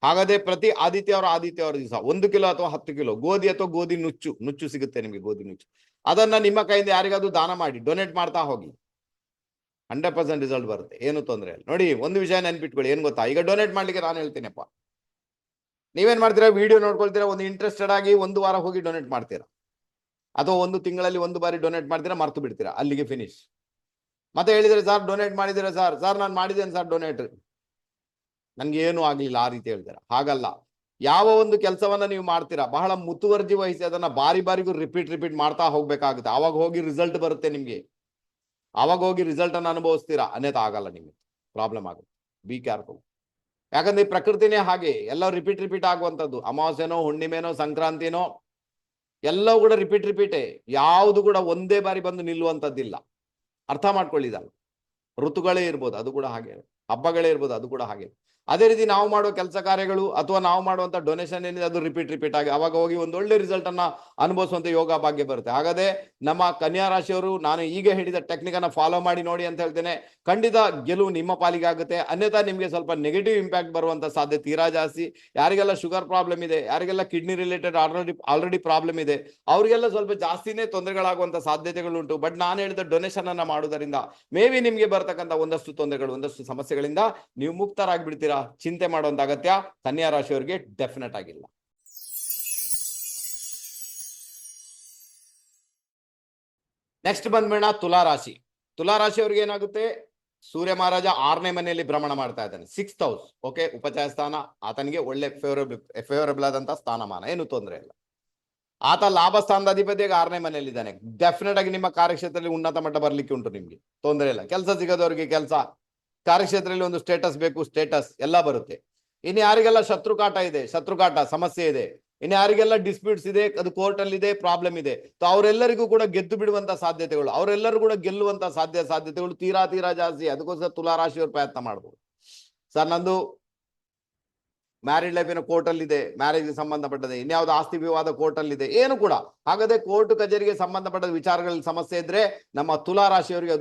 ಹಾಗಾದ್ರೆ ಪ್ರತಿ ಆದಿತ್ಯವಾರ ದಿವಸ 1 ಕಿಲೋ ಅಥವಾ 10 ಕಿಲೋ ಗೋಧಿ ಅಥವಾ ಗೋಧಿ ನುಚ್ಚು ಸಿಗುತ್ತೆ ನಿಮಗೆ, ಗೋಧಿ ನುಚ್ಚು. ಅದನ್ನ ನಿಮ್ಮ ಕೈಯಿಂದ ಯಾರಿಗಾದ್ರೂ ದಾನ ಮಾಡಿ, ಡೊನೇಟ್ ಮಾಡ್ತಾ ಹೋಗಿ, 100% ರಿಸಲ್ಟ್ ಬರುತ್ತೆ, ಏನು ತೊಂದರೆ ಇಲ್ಲ. ನೋಡಿ, ಒಂದು ವಿಷಯ ನೆನ್ಪಿಟ್ಕೊಳ್ಳಿ, ಏನ್ ಗೊತ್ತಾ, ಈಗ ಡೊನೇಟ್ ಮಾಡ್ಲಿಕ್ಕೆ ನಾನು ಹೇಳ್ತೀನಪ್ಪ, ನೀವೇನ್ ಮಾಡ್ತೀರಾ, ವಿಡಿಯೋ ನೋಡ್ಕೊಳ್ತೀರಾ, ಒಂದು ಇಂಟ್ರೆಸ್ಟೆಡ್ ಆಗಿ 1 ವಾರ ಹೋಗಿ ಡೊನೇಟ್ ಮಾಡ್ತೀರಾ, ಅಥವಾ 1 ತಿಂಗಳಲ್ಲಿ 1 ಬಾರಿ ಡೊನೇಟ್ ಮಾಡ್ತೀರಾ, ಮರ್ತು ಬಿಡ್ತೀರಾ, ಅಲ್ಲಿಗೆ ಫಿನಿಶ್. ಮತ್ತೆ ಹೇಳಿದ್ರೆ, ಸರ್ ಡೊನೇಟ್ ಮಾಡಿದ್ದೀರಾ ಸರ್ ನಾನು ಮಾಡಿದ್ದೇನೆ ಸರ್ ಡೊನೇಟ್, ನನ್ಗೆ ಏನು ಆಗ್ಲಿಲ್ಲ, ಆ ರೀತಿ ಹೇಳ್ತೀರಾ. ಹಾಗಲ್ಲ. ಯಾವ ಒಂದು ಕೆಲಸವನ್ನ ನೀವು ಮಾಡ್ತೀರಾ, ಬಹಳ ಮುತುವರ್ಜಿ ವಹಿಸಿ ಅದನ್ನ ಬಾರಿಗೂ ರಿಪೀಟ್ ಮಾಡ್ತಾ ಹೋಗ್ಬೇಕಾಗುತ್ತೆ. ಆವಾಗ ಹೋಗಿ ರಿಸಲ್ಟ್ ಬರುತ್ತೆ ನಿಮ್ಗೆ, ಆವಾಗ ಹೋಗಿ ರಿಸಲ್ಟ್ ಅನ್ನು ಅನುಭವಿಸ್ತೀರಾ, ಅನ್ಯथा ಆಗಲ್ಲ, ನಿಮಗೆ ಪ್ರಾಬ್ಲಮ್ ಆಗುತ್ತೆ. Be careful. ಯಾಕಂದ್ರೆ ಈ ಪ್ರಕೃತಿನೇ ಹಾಗೆ, ಎಲ್ಲ ರಿಪೀಟ್ ಆಗುವಂಥದ್ದು. ಅಮಾವಾಸ್ಯೆನೋ, ಹುಣ್ಣಿಮೆನೋ, ಸಂಕ್ರಾಂತಿನೋ ಎಲ್ಲವೂ ಕೂಡ ರಿಪೀಟೇ, ಯಾವುದು ಕೂಡ ಒಂದೇ ಬಾರಿ ಬಂದು ನಿಲ್ಲುವಂಥದ್ದಿಲ್ಲ. ಅರ್ಥ ಮಾಡ್ಕೊಳ್ಳಿದಲ್ಲ. ಋತುಗಳೇ ಇರ್ಬೋದು, ಅದು ಕೂಡ ಹಾಗೆ. ಹಬ್ಬಗಳೇ ಇರ್ಬೋದು, ಅದು ಕೂಡ ಹಾಗೆ. ಅದೇ ರೀತಿ ನಾವು ಮಾಡುವ ಕೆಲಸ ಕಾರ್ಯಗಳು ಅಥವಾ ನಾವು ಮಾಡುವಂತ ಡೊನೇಷನ್ ಏನಿದೆ ಅದು ರಿಪೀಟ್ ಆಗಿ ಅವಾಗ ಹೋಗಿ ಒಂದು ಒಳ್ಳೆ ರಿಸಲ್ಟ್ ಅನ್ನ ಅನುಭವಿಸುವಂತ ಯೋಗ ಭಾಗ್ಯ ಬರುತ್ತೆ. ಹಾಗಾದ್ರೆ ನಮ್ಮ ಕನ್ಯಾ ರಾಶಿಯವರು ನಾನು ಈಗ ಹೇಳಿದ ಟೆಕ್ನಿಕ್ ಅನ್ನ ಫಾಲೋ ಮಾಡಿ ನೋಡಿ ಅಂತ ಹೇಳ್ತೇನೆ. ಖಂಡಿತ ಗೆಲುವು ನಿಮ್ಮ ಪಾಲಿಗೆ ಆಗುತ್ತೆ. ಅನ್ಯಥಾ ನಿಮಗೆ ಸ್ವಲ್ಪ ನೆಗೆಟಿವ್ ಇಂಪ್ಯಾಕ್ಟ್ ಬರುವಂತ ಸಾಧ್ಯತೆ ತೀರಾ ಜಾಸ್ತಿ. ಯಾರಿಗೆಲ್ಲ ಶುಗರ್ ಪ್ರಾಬ್ಲಮ್ ಇದೆ, ಯಾರಿಗೆಲ್ಲ ಕಿಡ್ನಿ ರಿಲೇಟೆಡ್ ಆಲ್ರೆಡಿ ಪ್ರಾಬ್ಲಮ್ ಇದೆ, ಅವರಿಗೆಲ್ಲ ಸ್ವಲ್ಪ ಜಾಸ್ತಿನೇ ತೊಂದರೆಗಳಾಗುವಂತ ಸಾಧ್ಯತೆಗಳುಂಟು. ಬಟ್ ನಾನು ಹೇಳಿದ ಡೊನೇಷನ್ ಅನ್ನ ಮಾಡುವುದರಿಂದ ಮೇ ಬಿ ನಿಮ್ಗೆ ಬರ್ತಕ್ಕಂಥ ಒಂದಷ್ಟು ತೊಂದರೆಗಳು, ಒಂದಷ್ಟು ಸಮಸ್ಯೆಗಳಿಂದ ನೀವು ಮುಕ್ತರಾಗ್ಬಿಡ್ತೀರಾ. ಚಿಂತೆ ಮಾಡುವಂತ ಅಗತ್ಯ ಕನ್ಯಾ ರಾಶಿಯವರಿಗೆ ಡೆಫಿನೆಟ್ ಆಗಿಲ್ಲ. ನೆಕ್ಸ್ಟ್ ಬಂದ್ಬೇಡ ತುಲಾ ರಾಶಿ. ತುಲಾ ರಾಶಿಯವರಿಗೆ ಏನಾಗುತ್ತೆ, ಸೂರ್ಯ ಮಹಾರಾಜ 6ನೇ ಮನೆಯಲ್ಲಿ ಭ್ರಮಣ ಮಾಡ್ತಾ ಇದ್ದಾನೆ, 6th house. ಓಕೆ, ಉಪಚಯ ಸ್ಥಾನ, ಆತನಿಗೆ ಒಳ್ಳೆ ಫೇವರಬಲ್ ಆದಂತ ಸ್ಥಾನಮಾನ, ಏನು ತೊಂದರೆ ಇಲ್ಲ. ಆತ ಲಾಭ ಸ್ಥಾನದ ಅಧಿಪತಿಯಾಗಿ 6ನೇ ಮನೆಯಲ್ಲಿ ಇದ್ದಾನೆ. ಡೆಫಿನೆಟ್ ಆಗಿ ನಿಮ್ಮ ಕಾರ್ಯಕ್ಷೇತ್ರದಲ್ಲಿ ಉನ್ನತ ಮಟ್ಟ ಬರ್ಲಿಕ್ಕೆ ಉಂಟು, ನಿಮ್ಗೆ ತೊಂದರೆ ಇಲ್ಲ. ಕೆಲಸ ಸಿಗೋದವರಿಗೆ ಕೆಲಸ, ಕಾರ್ಯಕ್ಷೇತ್ರದಲ್ಲಿ ಒಂದು ಸ್ಟೇಟಸ್ ಬೇಕು, ಸ್ಟೇಟಸ್ ಎಲ್ಲ ಬರುತ್ತೆ. ಇನ್ನು ಯಾರಿಗೆಲ್ಲ ಶತ್ರುಕಾಟ ಇದೆ, ಶತ್ರುಕಾಟ ಸಮಸ್ಯೆ ಇದೆ, ಇನ್ನು ಯಾರಿಗೆಲ್ಲ ಡಿಸ್ಪ್ಯೂಟ್ಸ್ ಇದೆ, ಅದು ಕೋರ್ಟ್ ಅಲ್ಲಿ ಇದೆ, ಪ್ರಾಬ್ಲಮ್ ಇದೆ, ಅವರೆಲ್ಲರಿಗೂ ಕೂಡ ಗೆದ್ದು ಬಿಡುವಂತ ಸಾಧ್ಯತೆಗಳು, ಅವರೆಲ್ಲರೂ ಕೂಡ ಗೆಲ್ಲುವಂತ ಸಾಧ್ಯತೆಗಳು ತೀರಾ ಜಾಸ್ತಿ. ಅದಕ್ಕೋಸ್ಕರ ತುಲಾ ರಾಶಿಯವರು ಪ್ರಯತ್ನ ಮಾಡ್ಬೋದು. ಸರ್ ನಂದು ಮ್ಯಾರಿಡ್ ಲೈಫ್ ಏನೋ ಕೋರ್ಟ್ ಅಲ್ಲಿ ಇದೆ, ಮ್ಯಾರೇಜ್ ಸಂಬಂಧಪಟ್ಟದೆ, ಇನ್ಯಾವ್ದು ಆಸ್ತಿ ವಿವಾದ ಕೋರ್ಟ್ ಅಲ್ಲಿ ಇದೆ, ಏನು ಕೂಡ. ಹಾಗಾದ್ರೆ ಕೋರ್ಟ್ ಕಚೇರಿಗೆ ಸಂಬಂಧಪಟ್ಟ ವಿಚಾರಗಳಲ್ಲಿ ಸಮಸ್ಯೆ ಇದ್ರೆ ನಮ್ಮ ತುಲಾ ರಾಶಿಯವರಿಗೆ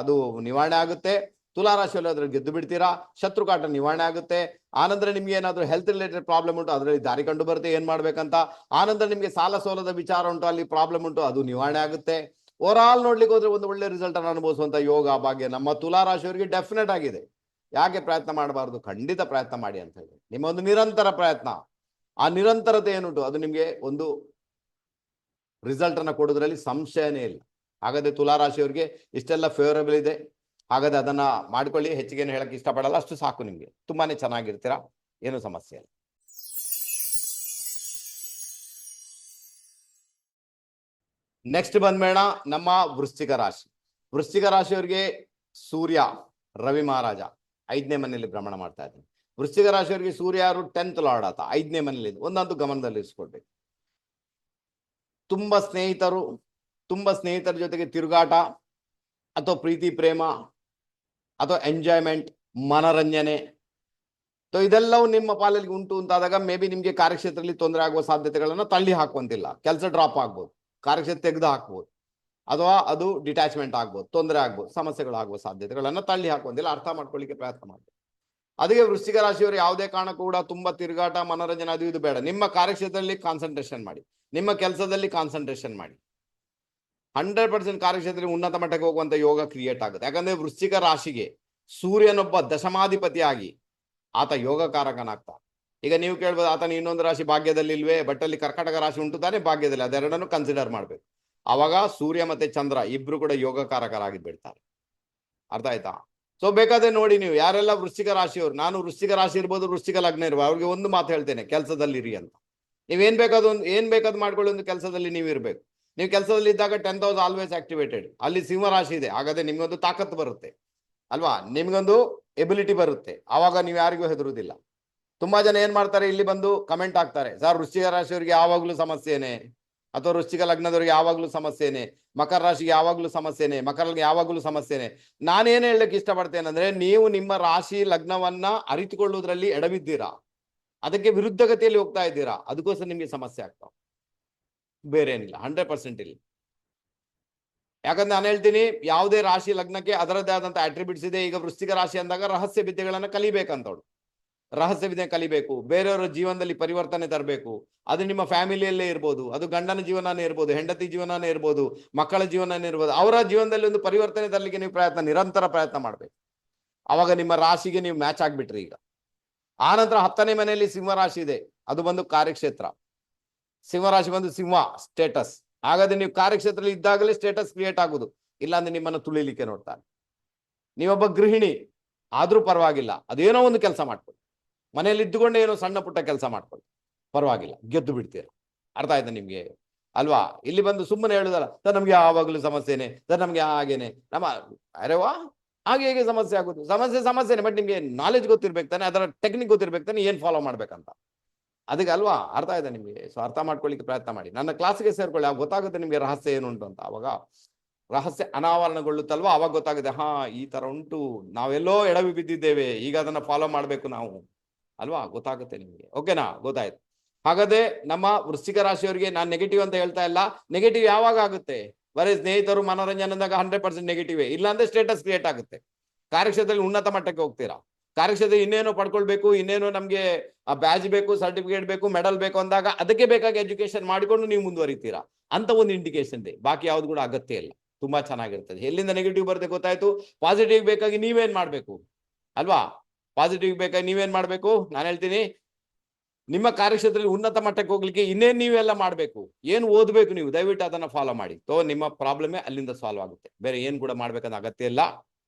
ಅದು ನಿವಾರಣೆ ಆಗುತ್ತೆ. ತುಲಾರಾಶಿಯಲ್ಲಿ ಅದ್ರಲ್ಲಿ ಗೆದ್ದು ಬಿಡ್ತೀರಾ, ಶತ್ರುಕಾಟ ನಿವಾರಣೆ ಆಗುತ್ತೆ. ಆನಂತರ ನಿಮ್ಗೆ ಏನಾದ್ರು ಹೆಲ್ತ್ ರಿಲೇಟೆಡ್ ಪ್ರಾಬ್ಲಮ್ ಉಂಟು, ಅದರಲ್ಲಿ ದಾರಿ ಕಂಡು ಬರುತ್ತೆ ಏನ್ ಮಾಡ್ಬೇಕಂತ. ಆನಂತರ ನಿಮ್ಗೆ ಸಾಲ ಸೋಲದ ವಿಚಾರ ಉಂಟು, ಅಲ್ಲಿ ಪ್ರಾಬ್ಲಮ್ ಉಂಟು, ಅದು ನಿವಾರಣೆ ಆಗುತ್ತೆ. ಓವರ್ ಆಲ್ ನೋಡ್ಲಿಕ್ಕೆ ಹೋದ್ರೆ ಒಂದು ಒಳ್ಳೆ ರಿಸಲ್ಟ್ ಅನ್ನು ಅನುಭವಿಸುವಂತ ಯೋಗ ಭಾಗ್ಯ ನಮ್ಮ ತುಲಾರಾಶಿಯವರಿಗೆ ಡೆಫಿನೆಟ್ ಆಗಿದೆ. ಯಾಕೆ ಪ್ರಯತ್ನ ಮಾಡಬಾರ್ದು? ಖಂಡಿತ ಪ್ರಯತ್ನ ಮಾಡಿ ಅಂತ ಹೇಳಿ. ನಿಮ್ಮ ಒಂದು ನಿರಂತರ ಪ್ರಯತ್ನ, ಆ ನಿರಂತರತೆ ಏನುಂಟು ಅದು ನಿಮ್ಗೆ ಒಂದು ರಿಸಲ್ಟ್ ಅನ್ನ ಕೊಡೋದ್ರಲ್ಲಿ ಸಂಶಯನೇ ಇಲ್ಲ. ಹಾಗಾದ್ರೆ ತುಲಾರಾಶಿಯವರಿಗೆ ಇಷ್ಟೆಲ್ಲ ಫೇವರಬಲ್ ಇದೆ. ಹಾಗಾದ್ರೆ ಅದನ್ನ ಮಾಡ್ಕೊಳ್ಳಿ. ಹೆಚ್ಚಿಗೆ ಹೇಳಕ್ ಇಷ್ಟಪಡಲ್ಲ, ಅಷ್ಟು ಸಾಕು. ನಿಮ್ಗೆ ತುಂಬಾನೇ ಚೆನ್ನಾಗಿರ್ತೀರಾ, ಏನು ಸಮಸ್ಯೆ ಇಲ್ಲ. ನೆಕ್ಸ್ಟ್ ಬಂದ್ಬೇಡ ನಮ್ಮ ವೃಶ್ಚಿಕ ರಾಶಿ. ವೃಶ್ಚಿಕ ರಾಶಿಯವರಿಗೆ ಸೂರ್ಯ ರವಿ ಮಹಾರಾಜ 5ನೇ ಮನೆಯಲ್ಲಿ ಭ್ರಮಣ ಮಾಡ್ತಾ ಇದ್ದಾನೆ. ವೃಶ್ಚಿಕ ರಾಶಿಯವರಿಗೆ ಸೂರ್ಯ ಯಾರು? 10th ಲಾರ್ಡ್ ಆತ, 5ನೇ ಮನೆಯಲ್ಲಿ. ಒಂದಂತೂ ಗಮನದಲ್ಲಿ ಇರಿಸ್ಕೊಳ್ಬೇಕು, ತುಂಬಾ ಸ್ನೇಹಿತರ ಜೊತೆಗೆ ತಿರುಗಾಟ ಅಥವಾ ಪ್ರೀತಿ ಪ್ರೇಮ ಅಥವಾ ಎಂಜಾಯ್ಮೆಂಟ್, ಮನರಂಜನೆ, ಇದೆಲ್ಲವೂ ನಿಮ್ಮ ಪಾಲಲ್ಲಿ ಉಂಟು ಅಂತಾದಾಗ ಮೇ ಬಿ ನಿಮ್ಗೆ ಕಾರ್ಯಕ್ಷೇತ್ರದಲ್ಲಿ ತೊಂದರೆ ಆಗುವ ಸಾಧ್ಯತೆಗಳನ್ನ ತಳ್ಳಿ ಹಾಕುವಂತಿಲ್ಲ. ಕೆಲಸ ಡ್ರಾಪ್ ಆಗ್ಬೋದು, ಕಾರ್ಯಕ್ಷೇತ್ರ ತೆಗೆದು ಹಾಕ್ಬೋದು, ಅಥವಾ ಅದು ಡಿಟ್ಯಾಚ್ಮೆಂಟ್ ಆಗ್ಬೋದು, ತೊಂದರೆ ಆಗ್ಬೋದು, ಸಮಸ್ಯೆಗಳಾಗುವ ಸಾಧ್ಯತೆಗಳನ್ನ ತಳ್ಳಿ ಹಾಕುವಂತಿಲ್ಲ. ಅರ್ಥ ಮಾಡ್ಕೊಳ್ಳಿಕ್ಕೆ ಪ್ರಯತ್ನ ಮಾಡಿ. ಅದಕ್ಕೆ ವೃಶ್ಚಿಕ ರಾಶಿಯವರು ಯಾವುದೇ ಕಾರಣಕ್ಕೂ ಕೂಡ ತುಂಬಾ ತಿರುಗಾಟ ಮನೋರಂಜನೆ ಅದು ಇದು ಬೇಡ. ನಿಮ್ಮ ಕಾರ್ಯಕ್ಷೇತ್ರದಲ್ಲಿ ಕಾನ್ಸಂಟ್ರೇಷನ್ ಮಾಡಿ, ನಿಮ್ಮ ಕೆಲಸದಲ್ಲಿ ಕಾನ್ಸಂಟ್ರೇಷನ್ ಮಾಡಿ. 100% ಕಾರ್ಯಕ್ಷೇತ್ರದಲ್ಲಿ ಉನ್ನತ ಮಟ್ಟಕ್ಕೆ ಹೋಗುವಂತ ಯೋಗ ಕ್ರಿಯೇಟ್ ಆಗುತ್ತೆ. ಯಾಕಂದ್ರೆ ವೃಶ್ಚಿಕ ರಾಶಿಗೆ ಸೂರ್ಯನೊಬ್ಬ ದಶಮಾಧಿಪತಿಯಾಗಿ ಆತ ಯೋಗಕಾರಕನಾಗ್ತಾನೆ. ಈಗ ನೀವು ಕೇಳ್ಬೋದು, ಆತನ ಇನ್ನೊಂದು ರಾಶಿ ಭಾಗ್ಯದಲ್ಲಿ ಇಲ್ವೇ? ಬಟ್ ಅಲ್ಲಿ ಕರ್ಕಾಟಕ ರಾಶಿ ಉಂಟು ತಾನೆ ಭಾಗ್ಯದಲ್ಲಿ, ಅದೆರಡನ್ನು ಕನ್ಸಿಡರ್ ಮಾಡ್ಬೇಕು. ಅವಾಗ ಸೂರ್ಯ ಮತ್ತೆ ಚಂದ್ರ ಇಬ್ರು ಕೂಡ ಯೋಗಕಾರಕರಾಗಿ ಬಿಡ್ತಾರೆ. ಅರ್ಥ ಆಯ್ತಾ? ಸೊ ಬೇಕಾದ್ರೆ ನೋಡಿ, ನೀವು ಯಾರೆಲ್ಲ ವೃಶ್ಚಿಕ ರಾಶಿಯವರು, ನಾನು ವೃಶ್ಚಿಕ ರಾಶಿ ಇರ್ಬೋದು, ವೃಶ್ಚಿಕ ಲಗ್ನ ಇರ್ಬೋದು, ಅವ್ರಿಗೆ ಒಂದು ಮಾತು ಹೇಳ್ತೇನೆ, ಕೆಲಸದಲ್ಲಿರಿ ಅಂತ. ನೀವೇನ್ ಬೇಕಾದ್ ಮಾಡ್ಕೊಳ್ಳಿ, ಒಂದು ಕೆಲಸದಲ್ಲಿ ನೀವು ಇರ್ಬೇಕು. ನೀವು ಕೆಲಸದಲ್ಲಿ ಇದ್ದಾಗ 10,000 ಆಲ್ವೇಸ್ ಆಕ್ಟಿವೇಟೆಡ್. ಅಲ್ಲಿ ಸಿಂಹ ರಾಶಿ ಇದೆ, ಹಾಗಾದ್ರೆ ನಿಮ್ಗೊಂದು ತಾಕತ್ತು ಬರುತ್ತೆ ಅಲ್ವಾ, ನಿಮ್ಗೊಂದು ಎಬಿಲಿಟಿ ಬರುತ್ತೆ. ಆವಾಗ ನೀವು ಯಾರಿಗೂ ಹೆದರುವುದಿಲ್ಲ. ತುಂಬಾ ಜನ ಏನ್ ಮಾಡ್ತಾರೆ, ಇಲ್ಲಿ ಬಂದು ಕಮೆಂಟ್ ಹಾಕ್ತಾರೆ, ಸರ್ ವೃಶ್ಚಿಕ ರಾಶಿಯವರಿಗೆ ಯಾವಾಗ್ಲೂ ಸಮಸ್ಯೆನೆ, ಅಥವಾ ವೃಶ್ಚಿಕ ಲಗ್ನದವರಿಗೆ ಯಾವಾಗ್ಲೂ ಸಮಸ್ಯೆನೆ, ಮಕರ ರಾಶಿಗೆ ಯಾವಾಗ್ಲೂ ಸಮಸ್ಯೆನೆ, ಮಕರಗೆ ಯಾವಾಗ್ಲೂ ಸಮಸ್ಯೆನೆ. ನಾನೇನ್ ಹೇಳಕ್ ಇಷ್ಟಪಡ್ತೇನೆ ಅಂದ್ರೆ, ನೀವು ನಿಮ್ಮ ರಾಶಿ ಲಗ್ನವನ್ನ ಅರಿತುಕೊಳ್ಳುವುದರಲ್ಲಿ ಎಡವಿದ್ದೀರಾ, ಅದಕ್ಕೆ ವಿರುದ್ಧ ಗತಿಯಲ್ಲಿ ಹೋಗ್ತಾ ಇದ್ದೀರಾ, ಅದಕ್ಕೋಸ್ಕರ ನಿಮ್ಗೆ ಸಮಸ್ಯೆ ಆಗ್ತಾವ, ಬೇರೆ ಏನಿಲ್ಲ. 100% ಇಲ್ಲ. ಯಾಕಂದ್ರೆ ನಾನು ಹೇಳ್ತೀನಿ, ಯಾವುದೇ ರಾಶಿ ಲಗ್ನಕ್ಕೆ ಅದರದ್ದೇ ಆದಂತ ಅಟ್ರಿಬ್ಯೂಟ್ಸ್ ಇದೆ. ಈಗ ವೃಶ್ಚಿಕ ರಾಶಿ ಅಂದಾಗ ರಹಸ್ಯ ವಿದ್ಯೆಗಳನ್ನ ಕಲಿಬೇಕಂತವ್ರು, ರಹಸ್ಯ ವಿದ್ಯೆ ಕಲಿಬೇಕು, ಬೇರೆಯವರ ಜೀವನದಲ್ಲಿ ಪರಿವರ್ತನೆ ತರಬೇಕು. ಅದು ನಿಮ್ಮ ಫ್ಯಾಮಿಲಿಯಲ್ಲೇ ಇರ್ಬೋದು, ಅದು ಗಂಡನ ಜೀವನನೇ ಇರ್ಬೋದು, ಹೆಂಡತಿ ಜೀವನನೇ ಇರ್ಬೋದು, ಮಕ್ಕಳ ಜೀವನನೇ ಇರ್ಬೋದು. ಅವರ ಜೀವನದಲ್ಲಿ ಒಂದು ಪರಿವರ್ತನೆ ತರಲಿಕ್ಕೆ ನೀವು ನಿರಂತರ ಪ್ರಯತ್ನ ಮಾಡ್ಬೇಕು. ಅವಾಗ ನಿಮ್ಮ ರಾಶಿಗೆ ನೀವು ಮ್ಯಾಚ್ ಆಗ್ಬಿಟ್ರಿ. ಈಗ ಆನಂತರ 10ನೇ ಮನೆಯಲ್ಲಿ ಸಿಂಹರಾಶಿ ಇದೆ, ಅದು ಬಂದು ಕಾರ್ಯಕ್ಷೇತ್ರ. ಸಿಂಹರಾಶಿ ಬಂದು ಸಿಂಹ ಸ್ಟೇಟಸ್. ಹಾಗಾದ್ರೆ ನೀವು ಕಾರ್ಯಕ್ಷೇತ್ರದಲ್ಲಿ ಇದ್ದಾಗಲೇ ಸ್ಟೇಟಸ್ ಕ್ರಿಯೇಟ್ ಆಗುದು, ಇಲ್ಲಾಂದ್ರೆ ನಿಮ್ಮನ್ನು ತುಳಿಲಿಕ್ಕೆ ನೋಡ್ತಾರೆ. ನೀವೊಬ್ಬ ಗೃಹಿಣಿ ಆದ್ರೂ ಪರವಾಗಿಲ್ಲ, ಅದೇನೋ ಒಂದು ಕೆಲಸ ಮಾಡ್ಕೊಳ್ಳಿ, ಮನೆಯಲ್ಲಿ ಇದ್ದುಕೊಂಡೆ ಏನೋ ಸಣ್ಣ ಪುಟ್ಟ ಕೆಲಸ ಮಾಡ್ಕೊಳ್ಳಿ, ಪರವಾಗಿಲ್ಲ, ಗೆದ್ದು ಬಿಡ್ತೀರ. ಅರ್ಥ ಆಯ್ತಾ ನಿಮ್ಗೆ ಅಲ್ವಾ? ಇಲ್ಲಿ ಬಂದು ಸುಮ್ಮನೆ ಹೇಳುದಲ್ಲ, ಸರ್ ನಮ್ಗೆ ಯಾವಾಗಲೂ ಸಮಸ್ಯೆನೆ, ಸರ್ ನಮ್ಗೆ ಹಾಗೇನೆ, ಅರೆ ವಾ, ಹಾಗೆ ಹೇಗೆ ಸಮಸ್ಯೆ ಆಗುದು? ಸಮಸ್ಯೆನೆ, ಬಟ್ ನಿಮ್ಗೆ ನಾಲೆಜ್ ಗೊತ್ತಿರ್ಬೇಕು ತಾನೆ, ಅದರ ಟೆಕ್ನಿಕ್ ಗೊತ್ತಿರ್ಬೇಕು ತಾನೆ, ಏನ್ ಫಾಲೋ ಮಾಡ್ಬೇಕಂತ. ಅದಕ್ಕೆ ಅಲ್ವಾ? ಅರ್ಥ ಆಯ್ತಾ ನಿಮ್ಗೆ? ಸೊ ಅರ್ಥ ಮಾಡ್ಕೊಳ್ಳಿಕ್ಕೆ ಪ್ರಯತ್ನ ಮಾಡಿ. ನನ್ನ ಕ್ಲಾಸ್ಗೆ ಸೇರ್ಕೊಳ್ಳಿ, ಆಗ ಗೊತ್ತಾಗುತ್ತೆ ನಿಮ್ಗೆ ರಹಸ್ಯ ಏನು ಉಂಟು ಅಂತ. ಅವಾಗ ರಹಸ್ಯ ಅನಾವರಣಗೊಳ್ಳುತ್ತಲ್ವಾ, ಅವಾಗ ಗೊತ್ತಾಗುತ್ತೆ, ಹಾ ಈ ತರ ಉಂಟು, ನಾವೆಲ್ಲೋ ಎಡವಿ ಬಿದ್ದಿದ್ದೇವೆ, ಈಗ ಅದನ್ನ ಫಾಲೋ ಮಾಡ್ಬೇಕು ನಾವು ಅಲ್ವಾ, ಗೊತ್ತಾಗುತ್ತೆ ನಿಮ್ಗೆ. ಓಕೆನಾ? ಗೊತ್ತಾಯ್ತು. ಹಾಗಾದ್ರೆ ನಮ್ಮ ವೃಶ್ಚಿಕ ರಾಶಿಯವರಿಗೆ ನಾನು ನೆಗೆಟಿವ್ ಅಂತ ಹೇಳ್ತಾ ಇಲ್ಲ. ನೆಗೆಟಿವ್ ಯಾವಾಗ ಆಗುತ್ತೆ? ಬರೀ ಸ್ನೇಹಿತರು ಮನೋರಂಜನೆ ಅಂದಾಗ 100% ನೆಗೆಟಿವ್. ಇಲ್ಲಾಂದ್ರೆ ಸ್ಟೇಟಸ್ ಕ್ರಿಯೇಟ್ ಆಗುತ್ತೆ. ಕಾರ್ಯಕ್ಷೇತ್ರದಲ್ಲಿ ಉನ್ನತ ಮಟ್ಟಕ್ಕೆ ಹೋಗ್ತೀರಾ, ಕಾರ್ಯಕ್ಷೇತ್ರ ಇನ್ನೇನೋ ಪಡ್ಕೊಳ್ಬೇಕು, ಇನ್ನೇನೋ ನಮ್ಗೆ ಬ್ಯಾಜ್ ಬೇಕು, ಸರ್ಟಿಫಿಕೇಟ್ ಬೇಕು, ಮೆಡಲ್ ಬೇಕು ಅಂದಾಗ ಅದಕ್ಕೆ ಬೇಕಾಗಿ ಎಜುಕೇಶನ್ ಮಾಡಿಕೊಂಡು ನೀವು ಮುಂದುವರಿತೀರಾ ಅಂತ ಒಂದು ಇಂಡಿಕೇಶನ್ ಇದೆ. ಬಾಕಿ ಯಾವ್ದು ಕೂಡ ಅಗತ್ಯ ಇಲ್ಲ, ತುಂಬಾ ಚೆನ್ನಾಗಿರ್ತದೆ. ಎಲ್ಲಿಂದ ನೆಗೆಟಿವ್ ಬರುತ್ತೆ ಗೊತ್ತಾಯ್ತು. ಪಾಸಿಟಿವ್ ಬೇಕಾಗಿ ನೀವೇನ್ ಮಾಡ್ಬೇಕು ಅಲ್ವಾ? ಪಾಸಿಟಿವ್ ಬೇಕಾಗಿ ನೀವೇನ್ ಮಾಡ್ಬೇಕು? ನಾನು ಹೇಳ್ತೀನಿ, ನಿಮ್ಮ ಕಾರ್ಯಕ್ಷೇತ್ರದಲ್ಲಿ ಉನ್ನತ ಮಟ್ಟಕ್ಕೆ ಹೋಗ್ಲಿಕ್ಕೆ ಇನ್ನೇನ್ ನೀವೆಲ್ಲ ಮಾಡ್ಬೇಕು, ಏನ್ ಓದ್ಬೇಕು ನೀವು, ದಯವಿಟ್ಟು ಅದನ್ನ ಫಾಲೋ ಮಾಡಿ. ನಿಮ್ಮ ಪ್ರಾಬ್ಲಮೇ ಅಲ್ಲಿಂದ ಸಾಲ್ವ್ ಆಗುತ್ತೆ, ಬೇರೆ ಏನ್ ಕೂಡ ಮಾಡ್ಬೇಕಂತ ಅಗತ್ಯ ಇಲ್ಲ.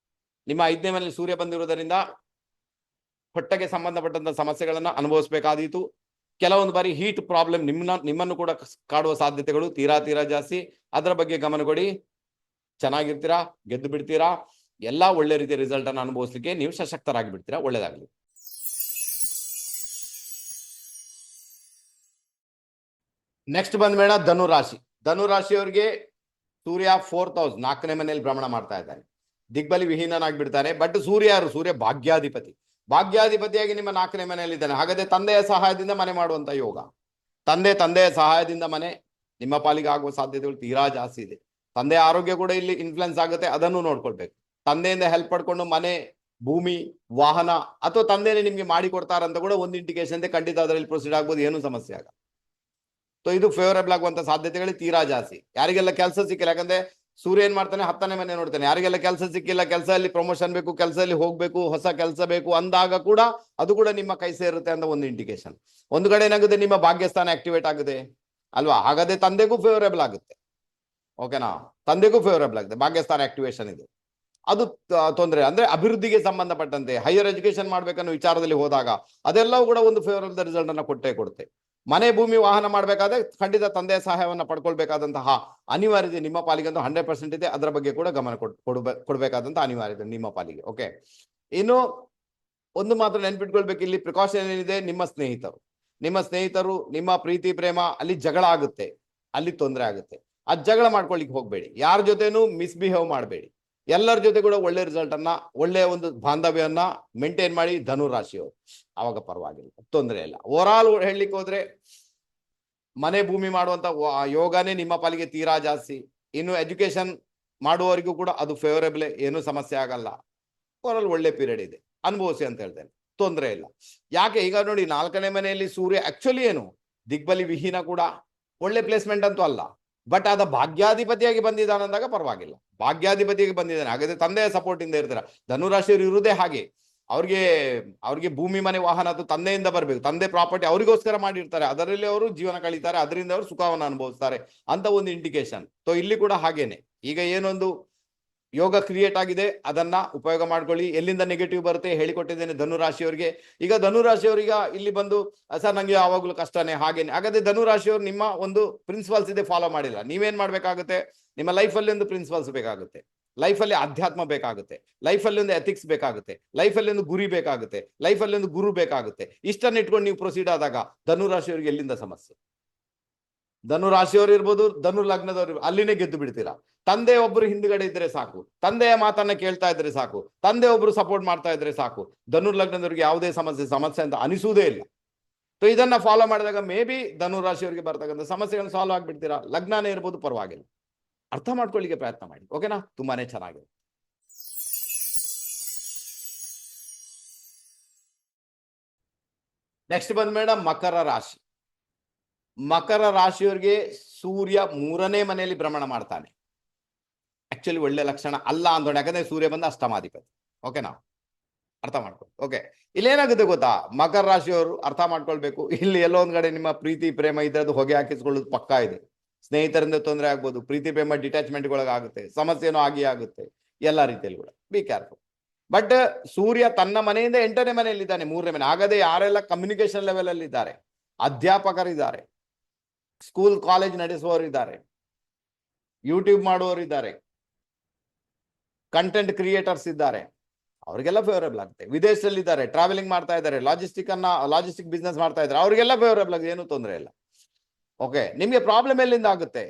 ನಿಮ್ಮ 5ನೇ ಮನೆಯಲ್ಲಿ ಸೂರ್ಯ ಬಂದಿರೋದರಿಂದ ಹೊಟ್ಟೆಗೆ ಸಂಬಂಧಪಟ್ಟಂತ ಸಮಸ್ಯೆಗಳನ್ನ ಅನುಭವಿಸಬೇಕಾದೀತು. ಕೆಲವೊಂದು ಬಾರಿ ಹೀಟ್ ಪ್ರಾಬ್ಲಮ್ ನಿಮ್ಮನ್ನು ಕೂಡ ಕಾಡುವ ಸಾಧ್ಯತೆಗಳು ತೀರಾ ಜಾಸ್ತಿ. ಅದರ ಬಗ್ಗೆ ಗಮನ ಕೊಡಿ, ಚೆನ್ನಾಗಿರ್ತೀರಾ, ಗೆದ್ದು ಬಿಡ್ತೀರಾ, ಎಲ್ಲಾ ಒಳ್ಳೆ ರೀತಿಯ ರಿಸಲ್ಟ್ ಅನ್ನು ಅನುಭವಿಸಲಿಕ್ಕೆ ನೀವು ಸಶಕ್ತರಾಗಿ ಬಿಡ್ತೀರಾ. ಒಳ್ಳೇದಾಗ್ಲಿ. ನೆಕ್ಸ್ಟ್ ಬಂದ್ಬೇಡ ಧನುರಾಶಿ. ಧನುರಾಶಿಯವರಿಗೆ ಸೂರ್ಯ 4th ಹೌಸ್ 4ನೇ ಮನೆಯಲ್ಲಿ ಭ್ರಮಣ ಮಾಡ್ತಾ ಇದ್ದಾನೆ, ದಿಗ್ಬಲಿ ವಿಹೀನನಾಗ್ಬಿಡ್ತಾನೆ. ಬಟ್ ಸೂರ್ಯ ಯಾರು? ಸೂರ್ಯ ಭಾಗ್ಯಾಧಿಪತಿ. ಭಾಗ್ಯಾಧಿಪತಿಯಾಗಿ ನಿಮ್ಮ 4ನೇ ಮನೆಯಲ್ಲಿ ಇದ್ದಾನೆ. ಹಾಗಾದ್ರೆ ತಂದೆಯ ಸಹಾಯದಿಂದ ಮನೆ ಮಾಡುವಂತ ಯೋಗ, ತಂದೆಯ ಸಹಾಯದಿಂದ ಮನೆ ನಿಮ್ಮ ಪಾಲಿಗೆ ಆಗುವ ಸಾಧ್ಯತೆಗಳು ತೀರಾ ಜಾಸ್ತಿ ಇದೆ. ತಂದೆಯ ಆರೋಗ್ಯ ಕೂಡ ಇಲ್ಲಿ ಇನ್ಫ್ಲುಯೆನ್ಸ್ ಆಗುತ್ತೆ, ಅದನ್ನು ನೋಡ್ಕೊಳ್ಬೇಕು. ತಂದೆಯಿಂದ ಹೆಲ್ಪ್ ಪಡ್ಕೊಂಡು ಮನೆ ಭೂಮಿ, ವಾಹನ ಅಥವಾ ತಂದೆನೇ ನಿಮ್ಗೆ ಮಾಡಿ ಕೊಡ್ತಾರಂತ ಕೂಡ ಒಂದು ಇಂಡಿಕೇಶನ್ ಇದೆ. ಖಂಡಿತ ಅದರಲ್ಲಿ ಪ್ರೊಸೀಡ್ ಆಗ್ಬೋದು, ಏನು ಸಮಸ್ಯೆ ಆಗಲ್ಲ. ಸೊ ಇದು ಫೇವರೇಬಲ್ ಆಗುವಂತ ಸಾಧ್ಯತೆಗಳು ತೀರಾ ಜಾಸ್ತಿ. ಯಾರಿಗೆಲ್ಲ ಕೆಲಸ ಸಿಕ್ಕಿಲ್ಲ, ಯಾಕಂದ್ರೆ ಸೂರ್ಯ ಏನ್ ಮಾಡ್ತಾನೆ, 10ನೇ ಮನೆ ನೋಡ್ತಾನೆ. ಯಾರಿಗೆಲ್ಲ ಕೆಲಸ ಸಿಕ್ಕಿಲ್ಲ, ಕೆಲಸದಲ್ಲಿ ಪ್ರಮೋಷನ್ ಬೇಕು, ಕೆಲಸದಲ್ಲಿ ಹೋಗ್ಬೇಕು, ಹೊಸ ಕೆಲಸ ಬೇಕು ಅಂದಾಗ ಕೂಡ ಅದು ಕೂಡ ನಿಮ್ಮ ಕೈ ಸೇರುತ್ತೆ ಅಂತ ಒಂದು ಇಂಡಿಕೇಶನ್. ಒಂದು ಕಡೆ ಏನಾಗುತ್ತೆ, ನಿಮ್ಮ ಭಾಗ್ಯಸ್ಥಾನ ಆಕ್ಟಿವೇಟ್ ಆಗುತ್ತೆ ಅಲ್ವಾ, ಹಾಗಾದ್ರೆ ತಂದೆಗೂ ಫೇವರೇಬಲ್ ಆಗುತ್ತೆ. ಓಕೆನಾ, ತಂದೆಗೂ ಫೇವರೇಬಲ್ ಆಗುತ್ತೆ, ಭಾಗ್ಯಸ್ಥಾನ ಆಕ್ಟಿವೇಶನ್ ಇದೆ. ಅದು ತೊಂದರೆ ಅಂದ್ರೆ ಅಭಿವೃದ್ಧಿಗೆ ಸಂಬಂಧಪಟ್ಟಂತೆ ಹೈಯರ್ ಎಜುಕೇಶನ್ ಮಾಡ್ಬೇಕನ್ನೋ ವಿಚಾರದಲ್ಲಿ ಹೋದಾಗ ಅದೆಲ್ಲವೂ ಕೂಡ ಒಂದು ಫೇವರೇಬಲ್ ರಿಸಲ್ಟ್ ಅನ್ನ ಕೊಡುತ್ತೆ. ಮನೆ, ಭೂಮಿ, ವಾಹನ ಮಾಡ್ಬೇಕಾದ್ರೆ ಖಂಡಿತ ತಂದೆಯ ಸಹಾಯವನ್ನ ಪಡ್ಕೊಳ್ಬೇಕಾದಂತಹ ಅನಿವಾರ್ಯತೆ ನಿಮ್ಮ ಪಾಲಿಗೆ ಅಂತೂ 100% ಇದೆ. ಅದರ ಬಗ್ಗೆ ಕೂಡ ಗಮನ ಕೊಡ್ಬೇಕಾದಂತಹ ಅನಿವಾರ್ಯತೆ ನಿಮ್ಮ ಪಾಲಿಗೆ. ಓಕೆ, ಇನ್ನು ಒಂದು ಮಾತ್ರ ನೆನ್ಪಿಟ್ಕೊಳ್ಬೇಕು, ಇಲ್ಲಿ ಪ್ರಿಕಾಷನ್ ಏನಿದೆ, ನಿಮ್ಮ ಸ್ನೇಹಿತರು ನಿಮ್ಮ ಪ್ರೀತಿ ಪ್ರೇಮ ಅಲ್ಲಿ ಜಗಳ ಆಗುತ್ತೆ, ಅಲ್ಲಿ ತೊಂದರೆ ಆಗುತ್ತೆ. ಆ ಜಗಳ ಮಾಡ್ಕೊಳ್ಳಿಕ್ಕೆ ಹೋಗ್ಬೇಡಿ, ಯಾರ ಜೊತೆನೂ ಮಿಸ್ಬಿಹೇವ್ ಮಾಡಬೇಡಿ. ಎಲ್ಲರ ಜೊತೆ ಕೂಡ ಒಳ್ಳೆ ರಿಸಲ್ಟ್ ಅನ್ನ, ಒಳ್ಳೆಯ ಒಂದು ಬಾಂಧವ್ಯವನ್ನ ಮೇಂಟೈನ್ ಮಾಡಿ ಧನುರಾಶಿಯವರು, ಅವಾಗ ಪರವಾಗಿಲ್ಲ, ತೊಂದರೆ ಇಲ್ಲ. ಓವರ್ ಆಲ್ ಹೇಳಲಿಕ್ಕೆ ಹೋದ್ರೆ ಮನೆ, ಭೂಮಿ ಮಾಡುವಂತ ಯೋಗನೇ ನಿಮ್ಮ ಪಾಲಿಗೆ ತೀರಾ ಜಾಸ್ತಿ. ಇನ್ನು ಎಜುಕೇಶನ್ ಮಾಡುವವರಿಗೂ ಕೂಡ ಅದು ಫೇವರೇಬಲ್, ಏನು ಸಮಸ್ಯೆ ಆಗಲ್ಲ. ಓವರ್ ಆಲ್ ಒಳ್ಳೆ ಪೀರಿಯಡ್ ಇದೆ, ಅನುಭವಿಸಿ ಅಂತ ಹೇಳ್ತೇನೆ, ತೊಂದರೆ ಇಲ್ಲ. ಯಾಕೆ, ಈಗ ನೋಡಿ 4ನೇ ಮನೆಯಲ್ಲಿ ಸೂರ್ಯ ಆಕ್ಚುಲಿ ಏನು ದಿಗ್ಬಲಿ ವಿಹೀನ ಕೂಡ, ಒಳ್ಳೆ ಪ್ಲೇಸ್ಮೆಂಟ್ ಅಂತೂ ಅಲ್ಲ, ಬಟ್ ಅದ ಭಾಗ್ಯಾಧಿಪತಿಯಾಗಿ ಬಂದಿದ್ದಾನೆ ಅಂದಾಗ ಪರವಾಗಿಲ್ಲ. ಭಾಗ್ಯಾಧಿಪತಿಯಾಗಿ ಬಂದಿದ್ದಾನೆ, ಹಾಗಾದ್ರೆ ತಂದೆಯ ಸಪೋರ್ಟ್ ಇಂದ ಇರ್ತಾರೆ. ಧನುರಾಶಿಯವರು ಇರುವುದೇ ಹಾಗೆ, ಅವ್ರಿಗೆ ಭೂಮಿ, ಮನೆ, ವಾಹನ ಅದು ತಂದೆಯಿಂದ ಬರಬೇಕು, ತಂದೆ ಪ್ರಾಪರ್ಟಿ ಅವರಿಗೋಸ್ಕರ ಮಾಡಿರ್ತಾರೆ, ಅದರಲ್ಲಿ ಅವರು ಜೀವನ ಕಳೀತಾರೆ, ಅದರಿಂದ ಅವರು ಸುಖವನ್ನು ಅನುಭವಿಸ್ತಾರೆ ಅಂತ ಒಂದು ಇಂಡಿಕೇಶನ್. ಸೊ ಇಲ್ಲಿ ಕೂಡ ಹಾಗೇನೆ, ಈಗ ಏನೊಂದು ಯೋಗ ಕ್ರಿಯೇಟ್ ಆಗಿದೆ, ಅದನ್ನ ಉಪಯೋಗ ಮಾಡ್ಕೊಳ್ಳಿ. ಎಲ್ಲಿಂದ ನೆಗೆಟಿವ್ ಬರುತ್ತೆ ಹೇಳಿಕೊಟ್ಟಿದ್ದೇನೆ ಧನುರಾಶಿಯವರಿಗೆ. ಈಗ ಧನುರಾಶಿಯವರಿಗೆ ಇಲ್ಲಿ ಬಂದು ಸರ್ ನಂಗೆ ಯಾವಾಗಲೂ ಕಷ್ಟನೇ ಹಾಗೇನೆ, ಹಾಗಾದ್ರೆ ಧನುರಾಶಿಯವರು ನಿಮ್ಮ ಒಂದು ಪ್ರಿನ್ಸಿಪಲ್ಸ್ ಇದೆ ಫಾಲೋ ಮಾಡಿಲ್ಲ. ನೀವೇನ್ ಮಾಡ್ಬೇಕಾಗುತ್ತೆ, ನಿಮ್ಮ ಲೈಫಲ್ಲಿ ಒಂದು ಪ್ರಿನ್ಸಿಪಲ್ಸ್ ಬೇಕಾಗುತ್ತೆ, ಲೈಫಲ್ಲಿ ಅಧ್ಯಾತ್ಮ ಬೇಕಾಗುತ್ತೆ, ಲೈಫಲ್ಲಿ ಒಂದು ಎಥಿಕ್ಸ್ ಬೇಕಾಗುತ್ತೆ, ಲೈಫಲ್ಲಿ ಒಂದು ಗುರಿ ಬೇಕಾಗುತ್ತೆ, ಲೈಫಲ್ಲಿ ಒಂದು ಗುರು ಬೇಕಾಗುತ್ತೆ. ಇಷ್ಟನ್ನ ಇಟ್ಕೊಂಡು ನೀವು ಪ್ರೊಸೀಡ್ ಆದಾಗ ಧನುರಾಶಿಯವರಿಗೆ ಎಲ್ಲಿಂದ ಸಮಸ್ಯೆ? ಧನುರಾಶಿಯವರು ಇರ್ಬೋದು, ಧನು ಲಗ್ನದವರು ಅಲ್ಲಿನೇ ಗೆದ್ದು ಬಿಡ್ತೀರಾ. ತಂದೆ ಒಬ್ರು ಹಿಂದ್ಗಡೆ ಇದ್ರೆ ಸಾಕು, ತಂದೆಯ ಮಾತನ್ನ ಕೇಳ್ತಾ ಇದ್ರೆ ಸಾಕು, ತಂದೆ ಒಬ್ರು ಸಪೋರ್ಟ್ ಮಾಡ್ತಾ ಇದ್ರೆ ಸಾಕು, ಧನು ಲಗ್ನದವ್ರಿಗೆ ಯಾವುದೇ ಸಮಸ್ಯೆ ಅಂತ ಅನಿಸುವುದೇ ಇಲ್ಲ. ಸೊ ಇದನ್ನ ಫಾಲೋ ಮಾಡಿದಾಗ ಮೇ ಬಿ ಧನುರಾಶಿಯವರಿಗೆ ಬರ್ತಕ್ಕಂಥ ಸಮಸ್ಯೆಗಳನ್ನ ಸಾಲ್ವ್ ಆಗ್ಬಿಡ್ತೀರಾ. ಲಗ್ನನೇ ಇರ್ಬೋದು, ಪರವಾಗಿಲ್ಲ, ಅರ್ಥ ಮಾಡ್ಕೊಳ್ಳಿಕ್ಕೆ ಪ್ರಯತ್ನ ಮಾಡಿ. ಓಕೆನಾ, ತುಂಬಾನೇ ಚೆನ್ನಾಗಿದೆ. ನೆಕ್ಸ್ಟ್ ಬಂದ್ ಮೇಡಮ್ ಮಕರ ರಾಶಿ. ಮಕರ ರಾಶಿಯವರಿಗೆ ಸೂರ್ಯ 3ನೇ ಮನೆಯಲ್ಲಿ ಭ್ರಮಣ ಮಾಡ್ತಾನೆ. ಆಕ್ಚುಲಿ ಒಳ್ಳೆ ಲಕ್ಷಣ ಅಲ್ಲ ಅಂದೋಣ, ಯಾಕಂದ್ರೆ ಸೂರ್ಯ ಬಂದ ಅಷ್ಟಮಾಧಿಪತಿ. ಓಕೆನಾ, ಅರ್ಥ ಮಾಡ್ಕೊಳ್ಳಿ. ಓಕೆ, ಇಲ್ಲೇನಾಗುತ್ತೆ ಗೊತ್ತಾ, ಮಕರ ರಾಶಿಯವರು ಅರ್ಥ ಮಾಡ್ಕೊಳ್ಬೇಕು, ಇಲ್ಲಿ ಎಲ್ಲೋ ಒಂದ್ ಕಡೆ ನಿಮ್ಮ ಪ್ರೀತಿ ಪ್ರೇಮ ಇದ್ರದ್ದು ಹೊಗೆ ಹಾಕಿಸ್ಕೊಳ್ಳೋದು ಪಕ್ಕಾ ಇದೆ. ಸ್ನೇಹಿತರಿಂದ ತೊಂದರೆ ಆಗ್ಬೋದು, ಪ್ರೀತಿ ಪ್ರೇಮ ಡಿಟ್ಯಾಚ್ಮೆಂಟ್ಗೊಳಗಾಗುತ್ತೆ, ಸಮಸ್ಯೆನೂ ಆಗುತ್ತೆ, ಎಲ್ಲಾ ರೀತಿಯಲ್ಲಿ ಕೂಡ ಬಿ ಕೇರ್ಫುಲ್. ಬಟ್ ಸೂರ್ಯ ತನ್ನ ಮನೆಯಿಂದ 8ನೇ ಮನೆಯಲ್ಲಿ ಇದ್ದಾನೆ, 3ನೇ ಮನೆ. ಹಾಗಾದ್ರೆ ಯಾರೆಲ್ಲ ಕಮ್ಯುನಿಕೇಶನ್ ಲೆವೆಲ್ ಅಲ್ಲಿ ಇದ್ದಾರೆ, ಅಧ್ಯಾಪಕರಿದ್ದಾರೆ, ಸ್ಕೂಲ್ ಕಾಲೇಜ್ ನಡೆಸುವವರಿದ್ದಾರೆ, ಯೂಟ್ಯೂಬ್ ಮಾಡುವವರಿದ್ದಾರೆ, ಕಂಟೆಂಟ್ ಕ್ರಿಯೇಟರ್ಸ್ ಇದ್ದಾರೆ, ಅವರಿಗೆಲ್ಲ ಫೇವರೇಬಲ್ ಆಗುತ್ತೆ. ವಿದೇಶದಲ್ಲಿದ್ದಾರೆ, ಟ್ರಾವೆಲಿಂಗ್ ಮಾಡ್ತಾ ಇದ್ದಾರೆ, ಲಾಜಿಸ್ಟಿಕ್ ಬಿಸ್ನೆಸ್ ಮಾಡ್ತಾ ಇದ್ದಾರೆ, ಅವರಿಗೆಲ್ಲ ಫೇವರೇಬಲ್ ಆಗಿದೆ, ಏನು ತೊಂದರೆ ಇಲ್ಲ. ಓಕೆ, ನಿಮ್ಗೆ ಪ್ರಾಬ್ಲಮ್ ಎಲ್ಲಿಂದ ಆಗುತ್ತೆ?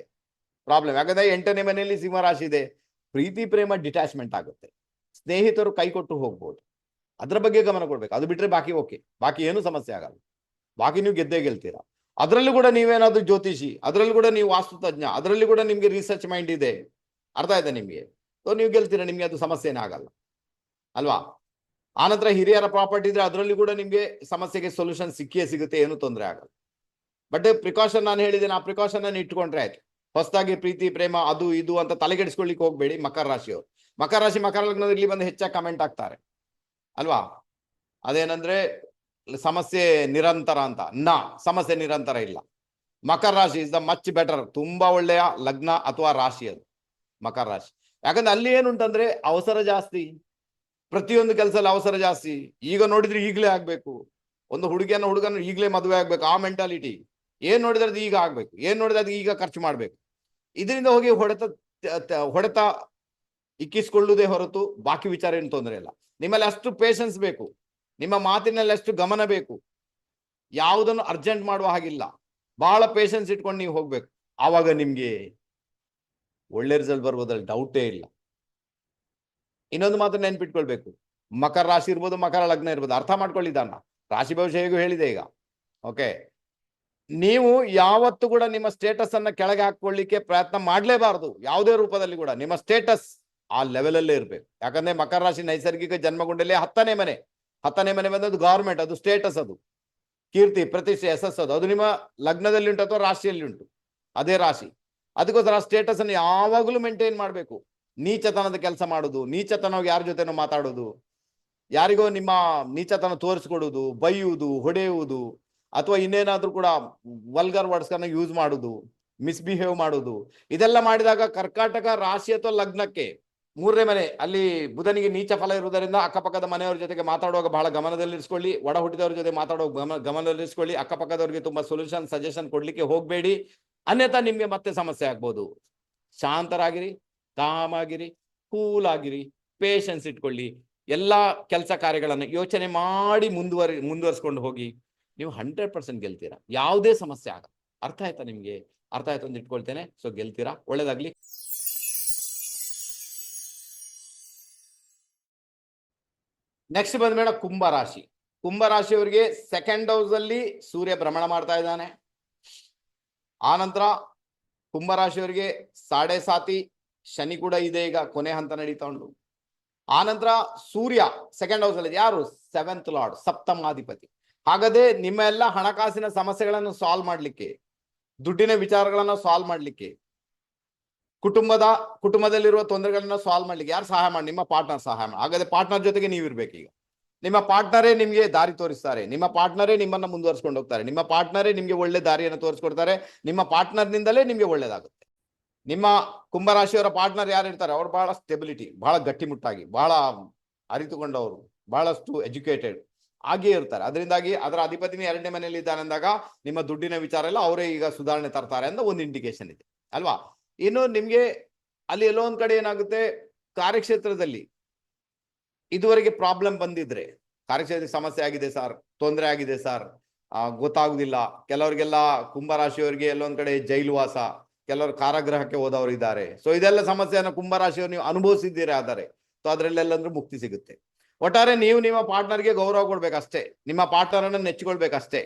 ಪ್ರಾಬ್ಲಮ್ ಯಾಕಂದ್ರೆ 8ನೇ ಮನೆಯಲ್ಲಿ ಸಿಂಹರಾಶಿ ಇದೆ, ಪ್ರೀತಿ ಪ್ರೇಮ ಡಿಟ್ಯಾಚ್ಮೆಂಟ್ ಆಗುತ್ತೆ, ಸ್ನೇಹಿತರು ಕೈ ಕೊಟ್ಟು ಹೋಗ್ಬೋದು, ಅದ್ರ ಬಗ್ಗೆ ಗಮನ ಕೊಡ್ಬೇಕು. ಅದು ಬಿಟ್ರೆ ಬಾಕಿ ಓಕೆ, ಬಾಕಿ ಏನು ಸಮಸ್ಯೆ ಆಗಲ್ಲ, ಬಾಕಿ ನೀವು ಗೆದ್ದೇ ಗೆಲ್ತೀರಾ. ಅದರಲ್ಲೂ ಕೂಡ ನೀವೇನಾದ್ರೂ ಜ್ಯೋತಿಷಿ, ಅದರಲ್ಲೂ ಕೂಡ ನೀವು ವಾಸ್ತುತಜ್ಞ, ಅದರಲ್ಲಿ ಕೂಡ ನಿಮ್ಗೆ ರಿಸರ್ಚ್ ಮೈಂಡ್ ಇದೆ, ಅರ್ಥ ಆಯ್ತಾ ನಿಮ್ಗೆ? ಸೊ ನೀವು ಗೆಲ್ತೀರಾ, ನಿಮ್ಗೆ ಅದು ಸಮಸ್ಯೆನೇ ಆಗಲ್ಲ ಅಲ್ವಾ. ಆನಂತರ ಹಿರಿಯರ ಪ್ರಾಪರ್ಟಿ ಇದ್ರೆ ಅದರಲ್ಲಿ ಕೂಡ ನಿಮ್ಗೆ ಸಮಸ್ಯೆಗೆ ಸೊಲ್ಯೂಷನ್ ಸಿಕ್ಕಿಯೇ ಸಿಗುತ್ತೆ, ಏನು ತೊಂದರೆ ಆಗಲ್ಲ. ಬಟ್ ಪ್ರಿಕಾಷನ್ ನಾನು ಹೇಳಿದ್ದೇನೆ, ಆ ಪ್ರಿಕಾಷನ್ ಅನ್ನು ಇಟ್ಕೊಂಡ್ರೆ ಆಯ್ತು. ಹೊಸದಾಗಿ ಪ್ರೀತಿ ಪ್ರೇಮ ಅದು ಇದು ಅಂತ ತಲೆಗೆಡಿಸ್ಕೊಳ್ಳಿಕ್ಕೆ ಹೋಗ್ಬೇಡಿ. ಮಕರ ರಾಶಿಯವರು, ಮಕರ ರಾಶಿ ಮಕರ ಲಗ್ನದಲ್ಲಿ ಬಂದು ಹೆಚ್ಚಾಗಿ ಕಮೆಂಟ್ ಆಗ್ತಾರೆ ಅಲ್ವಾ, ಅದೇನಂದ್ರೆ ಸಮಸ್ಯೆ ನಿರಂತರ ಅಂತ. ಸಮಸ್ಯೆ ನಿರಂತರ ಇಲ್ಲ. ಮಕರ ರಾಶಿ ಇಸ್ ದ ಮಚ್ ಬೆಟರ್, ತುಂಬಾ ಒಳ್ಳೆಯ ಲಗ್ನ ಅಥವಾ ರಾಶಿ ಅದು ಮಕರ ರಾಶಿ. ಯಾಕಂದ್ರೆ ಅಲ್ಲಿ ಏನುಂಟಂದ್ರೆ ಅವಸರ ಜಾಸ್ತಿ, ಪ್ರತಿಯೊಂದು ಕೆಲಸದಲ್ಲಿ ಅವಸರ ಜಾಸ್ತಿ. ಈಗ ನೋಡಿದ್ರೆ ಈಗಲೇ ಆಗ್ಬೇಕು, ಒಂದು ಹುಡುಗನ ಈಗಲೇ ಮದುವೆ ಆಗ್ಬೇಕು, ಆ ಮೆಂಟಾಲಿಟಿ. ಏನ್ ನೋಡಿದ್ರೆ ಅದು ಈಗ ಆಗ್ಬೇಕು, ಏನ್ ನೋಡಿದ್ರೆ ಅದು ಈಗ ಖರ್ಚು ಮಾಡ್ಬೇಕು. ಇದರಿಂದ ಹೋಗಿ ಹೊಡೆತ ಇಕ್ಕಿಸ್ಕೊಳ್ಳುವುದೇ ಹೊರತು ಬಾಕಿ ವಿಚಾರ ಏನು ತೊಂದರೆ ಇಲ್ಲ. ನಿಮ್ಮಲ್ಲಿ ಅಷ್ಟು ಪೇಷನ್ಸ್ ಬೇಕು, ನಿಮ್ಮ ಮಾತಿನಲ್ಲಿ ಅಷ್ಟು ಗಮನ ಬೇಕು, ಯಾವುದನ್ನು ಅರ್ಜೆಂಟ್ ಮಾಡುವ ಹಾಗಿಲ್ಲ. ಬಹಳ ಪೇಷನ್ಸ್ ಇಟ್ಕೊಂಡು ನೀವು ಹೋಗ್ಬೇಕು, ಆವಾಗ ನಿಮ್ಗೆ ಒಳ್ಳೆ ರಿಸಲ್ಟ್ ಬರ್ಬೋದ್ರಲ್ಲಿ ಡೌಟೇ ಇಲ್ಲ. ಇನ್ನೊಂದು ಮಾತ್ರ ನೆನ್ಪಿಟ್ಕೊಳ್ಬೇಕು, ಮಕರ ರಾಶಿ ಇರ್ಬೋದು, ಮಕರ ಲಗ್ನ ಇರ್ಬೋದು, ಅರ್ಥ ಮಾಡ್ಕೊಳ್ಳಿದ್ದಾನ ರಾಶಿ ಭವಿಷ್ಯ ಹೇಗೂ ಹೇಳಿದೆ ಈಗ. ಓಕೆ, ನೀವು ಯಾವತ್ತು ಕೂಡ ನಿಮ್ಮ ಸ್ಟೇಟಸ್ ಅನ್ನ ಕೆಳಗೆ ಹಾಕೊಳ್ಳಿಕ್ಕೆ ಪ್ರಯತ್ನ ಮಾಡಲೇಬಾರದು, ಯಾವುದೇ ರೂಪದಲ್ಲಿ ಕೂಡ. ನಿಮ್ಮ ಸ್ಟೇಟಸ್ ಆ ಲೆವೆಲಲ್ಲೇ ಇರಬೇಕು. ಯಾಕಂದ್ರೆ ಮಕರ ರಾಶಿ ನೈಸರ್ಗಿಕ ಜನ್ಮಗುಂಡಲೇ 10ನೇ ಮನೆ. 10ನೇ ಮನೆ ಬಂದದ್ದು ಗವರ್ಮೆಂಟ್, ಅದು ಸ್ಟೇಟಸ್, ಅದು ಕೀರ್ತಿ, ಪ್ರತಿಷ್ಠೆ, ಯಶಸ್ಸು. ಅದು ನಿಮ್ಮ ಲಗ್ನದಲ್ಲಿ ಉಂಟು ಅಥವಾ ರಾಶಿಯಲ್ಲಿ ಉಂಟು, ಅದೇ ರಾಶಿ. ಅದಕ್ಕೋಸ್ಕರ ಸ್ಟೇಟಸ್ ಅನ್ನು ಯಾವಾಗಲೂ ಮೇಂಟೈನ್ ಮಾಡಬೇಕು. ನೀಚತನದ ಕೆಲಸ ಮಾಡೋದು, ನೀಚತನವಾಗಿ ಯಾರ ಜೊತೆನೋ ಮಾತಾಡೋದು, ಯಾರಿಗೋ ನಿಮ್ಮ ನೀಚತನ ತೋರಿಸ್ಕೊಡುವುದು, ಬೈಯುವುದು, ಹೊಡೆಯುವುದು, ಅಥವಾ ಇನ್ನೇನಾದ್ರೂ ಕೂಡ ವಲ್ಗರ್ ವರ್ಡ್ಸ್ ಅನ್ನ ಯೂಸ್ ಮಾಡುದು, ಮಿಸ್ಬಿಹೇವ್ ಮಾಡುದು, ಇದೆಲ್ಲ ಮಾಡಿದಾಗ ಕರ್ಕಾಟಕ ರಾಶಿ ಅಥವಾ ಲಗ್ನಕ್ಕೆ 3ನೇ ಮನೆ ಅಲ್ಲಿ ಬುಧನಿಗೆ ನೀಚ ಫಲ ಇರುವುದರಿಂದ ಅಕ್ಕಪಕ್ಕದ ಮನೆಯವರ ಜೊತೆಗೆ ಮಾತಾಡುವಾಗ ಬಹಳ ಗಮನದಲ್ಲಿರಿಸ್ಕೊಳ್ಳಿ. ಒಡ ಹುಟ್ಟಿದವ್ರ ಜೊತೆ ಮಾತಾಡುವಾಗ ಗಮನದಲ್ಲಿರಿಸ್ಕೊಳ್ಳಿ. ಅಕ್ಕಪಕ್ಕದವ್ರಿಗೆ ತುಂಬಾ ಸೊಲ್ಯೂಷನ್ ಸಜೆಷನ್ ಕೊಡ್ಲಿಕ್ಕೆ ಹೋಗಬೇಡಿ, ಅನ್ಯಥಾ ನಿಮ್ಗೆ ಮತ್ತೆ ಸಮಸ್ಯೆ ಆಗ್ಬೋದು. ಶಾಂತರಾಗಿರಿ, ಕಾಮ್ ಆಗಿರಿ, ಕೂಲ್ ಆಗಿರಿ, ಪೇಷನ್ಸ್ ಇಟ್ಕೊಳ್ಳಿ. ಎಲ್ಲಾ ಕೆಲಸ ಕಾರ್ಯಗಳನ್ನು ಯೋಚನೆ ಮಾಡಿ ಮುಂದುವರಿಸ್ಕೊಂಡು ಹೋಗಿ. ನೀವು 100% ಗೆಲ್ತೀರಾ, ಯಾವುದೇ ಸಮಸ್ಯೆ ಆಗಲ್ಲ. ಅರ್ಥ ಆಯ್ತಾ ನಿಮ್ಗೆ? ಅರ್ಥ ಆಯ್ತು ಅಂತ ಇಟ್ಕೊಳ್ತೇನೆ. ಸೊ ಗೆಲ್ತೀರಾ, ಒಳ್ಳೇದಾಗ್ಲಿ. ನೆಕ್ಸ್ಟ್ ಬಂದ್ಬೇಡ ಕುಂಭರಾಶಿ. ಕುಂಭರಾಶಿಯವರಿಗೆ 2nd ಹೌಸ್ ಅಲ್ಲಿ ಸೂರ್ಯ ಭ್ರಮಣ ಮಾಡ್ತಾ ಇದ್ದಾನೆ. ಆನಂತರ ಕುಂಭರಾಶಿಯವರಿಗೆ 7.5 ಶನಿ ಕೂಡ ಇದೆ, ಈಗ ಕೊನೆ ಹಂತ ನಡೀತಾ ಉಂಟು. ಆನಂತರ ಸೂರ್ಯ 2nd ಹೌಸ್ ಅಲ್ಲಿ, ಯಾರು? 7th lord, ಸಪ್ತಮಾಧಿಪತಿ. ಹಾಗಾದ್ರೆ ನಿಮ್ಮ ಎಲ್ಲ ಹಣಕಾಸಿನ ಸಮಸ್ಯೆಗಳನ್ನು ಸಾಲ್ವ್ ಮಾಡ್ಲಿಕ್ಕೆ, ದುಡ್ಡಿನ ವಿಚಾರಗಳನ್ನ ಸಾಲ್ವ್ ಮಾಡ್ಲಿಕ್ಕೆ, ಕುಟುಂಬದಲ್ಲಿರುವ ತೊಂದರೆಗಳನ್ನ ಸಾಲ್ವ್ ಮಾಡ್ಲಿಕ್ಕೆ ಯಾರು ಸಹಾಯ ಮಾಡಿ? ನಿಮ್ಮ ಪಾರ್ಟ್ನರ್ ಸಹಾಯ ಮಾಡಿ. ಹಾಗಾದ್ರೆ ಪಾರ್ಟ್ನರ್ ಜೊತೆಗೆ ನೀವಿರ್ಬೇಕು. ಈಗ ನಿಮ್ಮ ಪಾರ್ಟ್ನರೇ ನಿಮ್ಗೆ ದಾರಿ ತೋರಿಸ್ತಾರೆ, ನಿಮ್ಮ ಪಾರ್ಟ್ನರೇ ನಿಮ್ಮನ್ನ ಮುಂದುವರ್ಸ್ಕೊಂಡು ಹೋಗ್ತಾರೆ, ನಿಮ್ಮ ಪಾರ್ಟ್ನರೇ ನಿಮ್ಗೆ ಒಳ್ಳೆ ದಾರಿಯನ್ನು ತೋರಿಸ್ಕೊಡ್ತಾರೆ, ನಿಮ್ಮ ಪಾರ್ಟ್ನರ್ನಿಂದಲೇ ನಿಮ್ಗೆ ಒಳ್ಳೇದಾಗುತ್ತೆ. ನಿಮ್ಮ ಕುಂಭರಾಶಿಯವರ ಪಾರ್ಟ್ನರ್ ಯಾರು ಇರ್ತಾರೆ, ಅವ್ರು ಬಹಳ ಸ್ಟೆಬಿಲಿಟಿ, ಬಹಳ ಗಟ್ಟಿಮುಟ್ಟಾಗಿ, ಬಹಳ ಅರಿತುಕೊಂಡವರು, ಬಹಳಷ್ಟು ಎಜುಕೇಟೆಡ್ ಆಗೇ ಇರ್ತಾರೆ. ಅದರಿಂದಾಗಿ ಅದರ ಅಧಿಪತಿನಿ 2ನೇ ಮನೆಯಲ್ಲಿ ಇದ್ದಾನೆ ಅಂದಾಗ ನಿಮ್ಮ ದುಡ್ಡಿನ ವಿಚಾರ ಎಲ್ಲ ಅವರೇ ಈಗ ಸುಧಾರಣೆ ತರ್ತಾರೆ ಅಂತ ಒಂದು ಇಂಡಿಕೇಶನ್ ಇದೆ ಅಲ್ವಾ. ಇನ್ನು ನಿಮ್ಗೆ ಅಲ್ಲಿ ಎಲ್ಲೋ ಒಂದ್ ಕಡೆ ಏನಾಗುತ್ತೆ, ಕಾರ್ಯಕ್ಷೇತ್ರದಲ್ಲಿ ಇದುವರೆಗೆ ಪ್ರಾಬ್ಲಮ್ ಬಂದಿದ್ರೆ, ಕಾರ್ಯಕ್ಷೇತ್ರದಲ್ಲಿ ಸಮಸ್ಯೆ ಆಗಿದೆ ಸರ್, ತೊಂದರೆ ಆಗಿದೆ ಸರ್, ಗೊತ್ತಾಗುದಿಲ್ಲ. ಕೆಲವರಿಗೆಲ್ಲ ಕುಂಭರಾಶಿಯವರಿಗೆ ಎಲ್ಲೊಂದ್ ಕಡೆ ಜೈಲುವಾಸ, ಕೆಲವರು ಕಾರಾಗೃಹಕ್ಕೆ ಹೋದವರು ಇದ್ದಾರೆ. ಸೊ ಇದೆಲ್ಲ ಸಮಸ್ಯೆಯನ್ನು ಕುಂಭರಾಶಿಯವರು ನೀವು ಅನುಭವಿಸಿದ್ದೀರಾ ಆದರೆ, ಸೊ ಅದರಲ್ಲೆಲ್ಲಂದ್ರೂ ಮುಕ್ತಿ ಸಿಗುತ್ತೆ. ಒಟ್ಟಾರೆ ನೀವು ನಿಮ್ಮ ಪಾರ್ಟ್ನರ್ಗೆ ಗೌರವ ಕೊಡ್ಬೇಕಷ್ಟೇ, ನಿಮ್ಮ ಪಾರ್ಟ್ನರ್ ಅನ್ನು ನೆಚ್ಚಿಕೊಳ್ಬೇಕಷ್ಟೇ.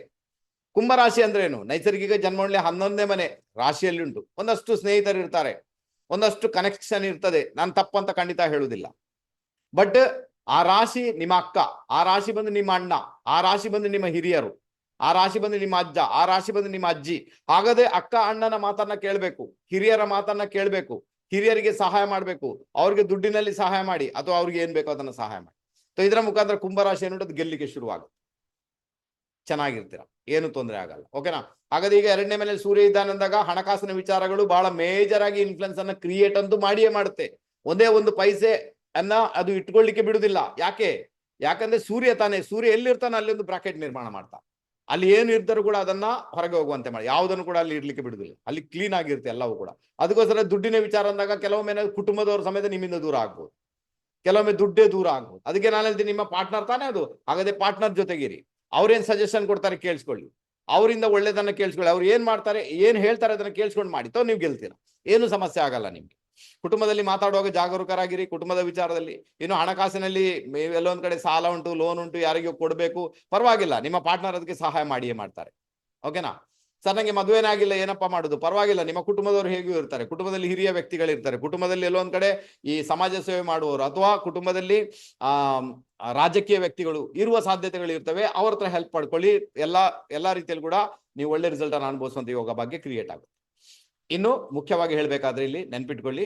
ಕುಂಭರಾಶಿ ಅಂದ್ರೆ ಏನು? ನೈಸರ್ಗಿಕ ಜನ್ಮವಳ್ಳಿ 11ನೇ ಮನೆ ರಾಶಿಯಲ್ಲಿ ಉಂಟು. ಒಂದಷ್ಟು ಸ್ನೇಹಿತರು ಇರ್ತಾರೆ, ಒಂದಷ್ಟು ಕನೆಕ್ಷನ್ ಇರ್ತದೆ, ನಾನು ತಪ್ಪಂತ ಖಂಡಿತ ಹೇಳುವುದಿಲ್ಲ. ಬಟ್ ಆ ರಾಶಿ ನಿಮ್ಮ ಅಕ್ಕ, ಆ ರಾಶಿ ಬಂದು ನಿಮ್ಮ ಅಣ್ಣ, ಆ ರಾಶಿ ಬಂದು ನಿಮ್ಮ ಹಿರಿಯರು, ಆ ರಾಶಿ ಬಂದು ನಿಮ್ಮ ಅಜ್ಜ, ಆ ರಾಶಿ ಬಂದು ನಿಮ್ಮ ಅಜ್ಜಿ. ಹಾಗಾದ್ರೆ ಅಕ್ಕ ಅಣ್ಣನ ಮಾತನ್ನ ಕೇಳಬೇಕು, ಹಿರಿಯರ ಮಾತನ್ನ ಕೇಳಬೇಕು, ಹಿರಿಯರಿಗೆ ಸಹಾಯ ಮಾಡಬೇಕು, ಅವ್ರಿಗೆ ದುಡ್ಡಿನಲ್ಲಿ ಸಹಾಯ ಮಾಡಿ, ಅಥವಾ ಅವ್ರಿಗೆ ಏನ್ ಬೇಕೋ ಅದನ್ನ ಸಹಾಯ ಮಾಡಿ. ಸೊ ಇದರ ಮುಖಾಂತರ ಕುಂಭರಾಶಿ ಅನ್ನೋದು ಗೆಲ್ಲಿಕ್ಕೆ ಶುರುವಾಗುತ್ತೆ, ಚೆನ್ನಾಗಿರ್ತೀರ, ಏನು ತೊಂದರೆ ಆಗಲ್ಲ. ಓಕೆನಾ? ಹಾಗಾದ್ರೆ ಈಗ 2ನೇ ಮನೆಯಲ್ಲಿ ಸೂರ್ಯ ಇದ್ದಾನಂದಾಗ ಹಣಕಾಸಿನ ವಿಚಾರಗಳು ಬಹಳ ಮೇಜರ್ ಆಗಿ ಇನ್ಫ್ಲುಯೆನ್ಸ್ ಅನ್ನ ಕ್ರಿಯೇಟ್ ಅಂತೂ ಮಾಡಿಯೇ ಮಾಡುತ್ತೆ. ಒಂದೇ ಒಂದು ಪೈಸೆ ಅನ್ನ ಅದು ಇಟ್ಕೊಳ್ಳಿಕ್ಕೆ ಬಿಡುದಿಲ್ಲ. ಯಾಕಂದ್ರೆ ಸೂರ್ಯ ತಾನೇ, ಸೂರ್ಯ ಎಲ್ಲಿರ್ತಾನೆ ಅಲ್ಲಿ ಒಂದು ಬ್ರಾಕೆಟ್ ನಿರ್ಮಾಣ ಮಾಡ್ತಾ, ಅಲ್ಲಿ ಏನು ಇರ್ತಾರೋ ಕೂಡ ಅದನ್ನ ಹೊರಗೆ ಹೋಗುವಂತೆ ಮಾಡಿ, ಯಾವುದನ್ನು ಕೂಡ ಅಲ್ಲಿ ಇರ್ಲಿಕ್ಕೆ ಬಿಡುದಿಲ್ಲ, ಅಲ್ಲಿ ಕ್ಲೀನ್ ಆಗಿರುತ್ತೆ ಎಲ್ಲವೂ ಕೂಡ. ಅದಕ್ಕೋಸ್ಕರ ದುಡ್ಡಿನ ವಿಚಾರ ಅಂದಾಗ ಕೆಲವೊಮ್ಮೆ ಕುಟುಂಬದವ್ರ ಸಮೇತ ನಿಮ್ಮಿಂದ ದೂರ ಆಗ್ಬೋದು, ಕೆಲವೊಮ್ಮೆ ದುಡ್ಡೇ ದೂರ ಆಗ್ಬೋದು. ಅದಕ್ಕೆ ನಾನು ಹೇಳ್ತೀನಿ, ನಿಮ್ಮ ಪಾರ್ಟ್ನರ್ ತಾನೇ ಅದು, ಹಾಗಾದ್ರೆ ಪಾರ್ಟ್ನರ್ ಜೊತೆಗಿರಿ. ಅವ್ರೇನ್ ಸಜೆಷನ್ ಕೊಡ್ತಾರೆ ಕೇಳಿಸ್ಕೊಳ್ಳಿ, ಅವರಿಂದ ಒಳ್ಳೇದನ್ನ ಕೇಳಿಸ್ಕೊಳ್ಳಿ, ಅವ್ರು ಏನ್ ಮಾಡ್ತಾರೆ, ಏನ್ ಹೇಳ್ತಾರೆ ಅದನ್ನ ಕೇಳಿಸ್ಕೊಂಡು ಮಾಡಿ, ತೋ ನೀವು ಗೆಲ್ತೀರ, ಏನು ಸಮಸ್ಯೆ ಆಗಲ್ಲ ನಿಮ್ಗೆ. ಕುಟುಂಬದಲ್ಲಿ ಮಾತಾಡುವಾಗ ಜಾಗರೂಕರಾಗಿರಿ ಕುಟುಂಬದ ವಿಚಾರದಲ್ಲಿ. ಇನ್ನು ಹಣಕಾಸಿನಲ್ಲಿ ಎಲ್ಲೊಂದ್ ಕಡೆ ಸಾಲ ಉಂಟು, ಲೋನ್ ಉಂಟು, ಯಾರಿಗೂ ಕೊಡ್ಬೇಕು, ಪರವಾಗಿಲ್ಲ, ನಿಮ್ಮ ಪಾರ್ಟ್ನರ್ ಅದಕ್ಕೆ ಸಹಾಯ ಮಾಡಿಯೇ ಮಾಡ್ತಾರೆ. ಓಕೆನಾ? ಸರ್ ನಂಗೆ ಮದುವೆನೇ ಆಗಿಲ್ಲ, ಏನಪ್ಪಾ ಮಾಡುದು? ಪರವಾಗಿಲ್ಲ, ನಿಮ್ಮ ಕುಟುಂಬದವರು ಹೇಗೂ ಇರ್ತಾರೆ, ಕುಟುಂಬದಲ್ಲಿ ಹಿರಿಯ ವ್ಯಕ್ತಿಗಳಿರ್ತಾರೆ, ಕುಟುಂಬದಲ್ಲಿ ಎಲ್ಲೊಂದ್ ಕಡೆ ಈ ಸಮಾಜ ಸೇವೆ ಮಾಡುವವರು, ಅಥವಾ ಕುಟುಂಬದಲ್ಲಿ ರಾಜಕೀಯ ವ್ಯಕ್ತಿಗಳು ಇರುವ ಸಾಧ್ಯತೆಗಳು ಇರ್ತವೆ, ಅವ್ರ ಹತ್ರ ಹೆಲ್ಪ್ ಮಾಡ್ಕೊಳ್ಳಿ. ಎಲ್ಲಾ ರೀತಿಯಲ್ಲಿ ಕೂಡ ನೀವು ಒಳ್ಳೆ ರಿಸಲ್ಟ್ ಅನ್ನು ಅನುಭವಿಸುವಂತ ಯೋಗ ಬಗ್ಗೆ ಕ್ರಿಯೇಟ್ ಆಗುತ್ತೆ. ಇನ್ನು ಮುಖ್ಯವಾಗಿ ಹೇಳ್ಬೇಕಾದ್ರೆ ಇಲ್ಲಿ ನೆನ್ಪಿಟ್ಕೊಳ್ಳಿ,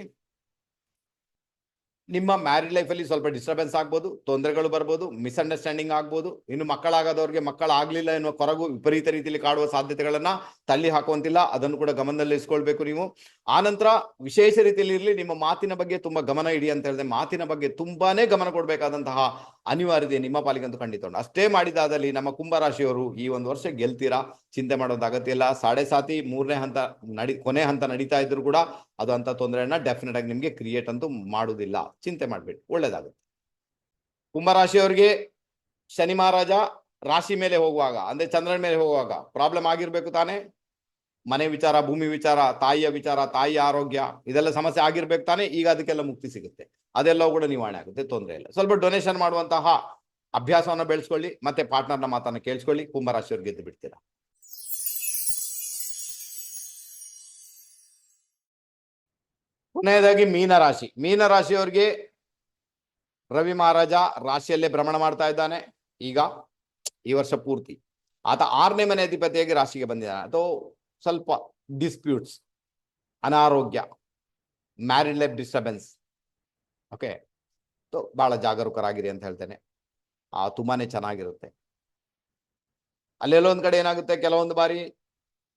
ನಿಮ್ಮ ಮ್ಯಾರಿಡ್ ಲೈಫ್ ಅಲ್ಲಿ ಸ್ವಲ್ಪ ಡಿಸ್ಟರ್ಬೆನ್ಸ್ ಆಗ್ಬೋದು, ತೊಂದರೆಗಳು ಬರ್ಬೋದು, ಮಿಸ್ಅಂಡರ್ಸ್ಟ್ಯಾಂಡಿಂಗ್ ಆಗ್ಬೋದು. ಇನ್ನು ಮಕ್ಕಳಾಗದವ್ರಿಗೆ ಮಕ್ಕಳಾಗ್ಲಿಲ್ಲ ಎನ್ನುವ ಕೊರಗು ವಿಪರೀತ ರೀತಿಯಲ್ಲಿ ಕಾಡುವ ಸಾಧ್ಯತೆಗಳನ್ನ ತಳ್ಳಿ ಹಾಕುವಂತಿಲ್ಲ, ಅದನ್ನು ಕೂಡ ಗಮನದಲ್ಲಿ ಇಸ್ಕೊಳ್ಬೇಕು ನೀವು. ಆನಂತರ ವಿಶೇಷ ರೀತಿಯಲ್ಲಿ ಇರಲಿ, ನಿಮ್ಮ ಮಾತಿನ ಬಗ್ಗೆ ತುಂಬಾ ಗಮನ ಇಡಿ ಅಂತ ಹೇಳಿದೆ. ಮಾತಿನ ಬಗ್ಗೆ ತುಂಬಾನೇ ಗಮನ ಕೊಡಬೇಕಾದಂತಹ ಅನಿವಾರ್ಯತೆ ನಿಮ್ಮ ಪಾಲಿಗಂತೂ ಖಂಡಿತ ಉಂಟು. ಅಷ್ಟೇ ಮಾಡಿದಾದಲ್ಲಿ ನಮ್ಮ ಕುಂಭರಾಶಿಯವರು ಈ ಒಂದು ವರ್ಷ ಗೆಲ್ತೀರಾ, ಚಿಂತೆ ಮಾಡೋದು ಅಗತ್ಯ ಇಲ್ಲ. 7.5 3ನೇ ಹಂತ ಕೊನೆ ಹಂತ ನಡೀತಾ ಇದ್ರು ಕೂಡ ಅದು ಅಂತ ತೊಂದರೆಯನ್ನ ಡೆಫಿನೆಟ್ ಆಗಿ ನಿಮ್ಗೆ ಕ್ರಿಯೇಟ್ ಅಂತೂ ಮಾಡುವುದಿಲ್ಲ, ಚಿಂತೆ ಮಾಡ್ಬೇಡಿ, ಒಳ್ಳೇದಾಗುತ್ತೆ. ಕುಂಭರಾಶಿಯವರಿಗೆ ಶನಿ ಮಹಾರಾಜ ರಾಶಿ ಮೇಲೆ ಹೋಗುವಾಗ, ಅಂದ್ರೆ ಚಂದ್ರನ ಮೇಲೆ ಹೋಗುವಾಗ ಪ್ರಾಬ್ಲಮ್ ಆಗಿರ್ಬೇಕು ತಾನೆ. ಮನೆ ವಿಚಾರ, ಭೂಮಿ ವಿಚಾರ, ತಾಯಿಯ ವಿಚಾರ, ತಾಯಿಯ ಆರೋಗ್ಯ, ಇದೆಲ್ಲ ಸಮಸ್ಯೆ ಆಗಿರ್ಬೇಕು ತಾನೆ. ಈಗ ಅದಕ್ಕೆಲ್ಲ ಮುಕ್ತಿ ಸಿಗುತ್ತೆ, ಅದೆಲ್ಲವೂ ಕೂಡ ನಿವಾರಣೆ ಆಗುತ್ತೆ, ತೊಂದರೆ ಇಲ್ಲ. ಸ್ವಲ್ಪ ಡೊನೇಷನ್ ಮಾಡುವಂತಹ ಅಭ್ಯಾಸವನ್ನ ಬೆಳೆಸ್ಕೊಳ್ಳಿ, ಮತ್ತೆ ಪಾರ್ಟ್ನರ್ನ ಮಾತನ್ನ ಕೇಳಿಸ್ಕೊಳ್ಳಿ. ಕುಂಭರಾಶಿಯವ್ರು ಗೆದ್ದು ಬಿಡ್ತೀರಾ. ಕೊನೆಯದಾಗಿ ಮೀನರಾಶಿಯವರಿಗೆ ರವಿ ಮಹಾರಾಜ ರಾಶಿಯಲ್ಲೇ ಭ್ರಮಣ ಮಾಡ್ತಾ ಇದ್ದಾನೆ ಈಗ ಈ ವರ್ಷ ಪೂರ್ತಿ. ಆತ 6ನೇ ಮನೆ ಅಧಿಪತಿಯಾಗಿ ರಾಶಿಗೆ ಬಂದಿದ್ದಾನೆ. ಅಥವಾ ಸ್ವಲ್ಪ ಡಿಸ್ಪ್ಯೂಟ್ಸ್, ಅನಾರೋಗ್ಯ, ಮ್ಯಾರಿಡ್ ಲೈಫ್ ಡಿಸ್ಟರ್ಬೆನ್ಸ್. ಓಕೆ, ಬಹಳ ಜಾಗರೂಕರಾಗಿರಿ ಅಂತ ಹೇಳ್ತೇನೆ. ತುಂಬಾನೇ ಚೆನ್ನಾಗಿರುತ್ತೆ. ಅಲ್ಲೆಲ್ಲೋ ಒಂದ್ ಕಡೆ ಏನಾಗುತ್ತೆ, ಕೆಲವೊಂದು ಬಾರಿ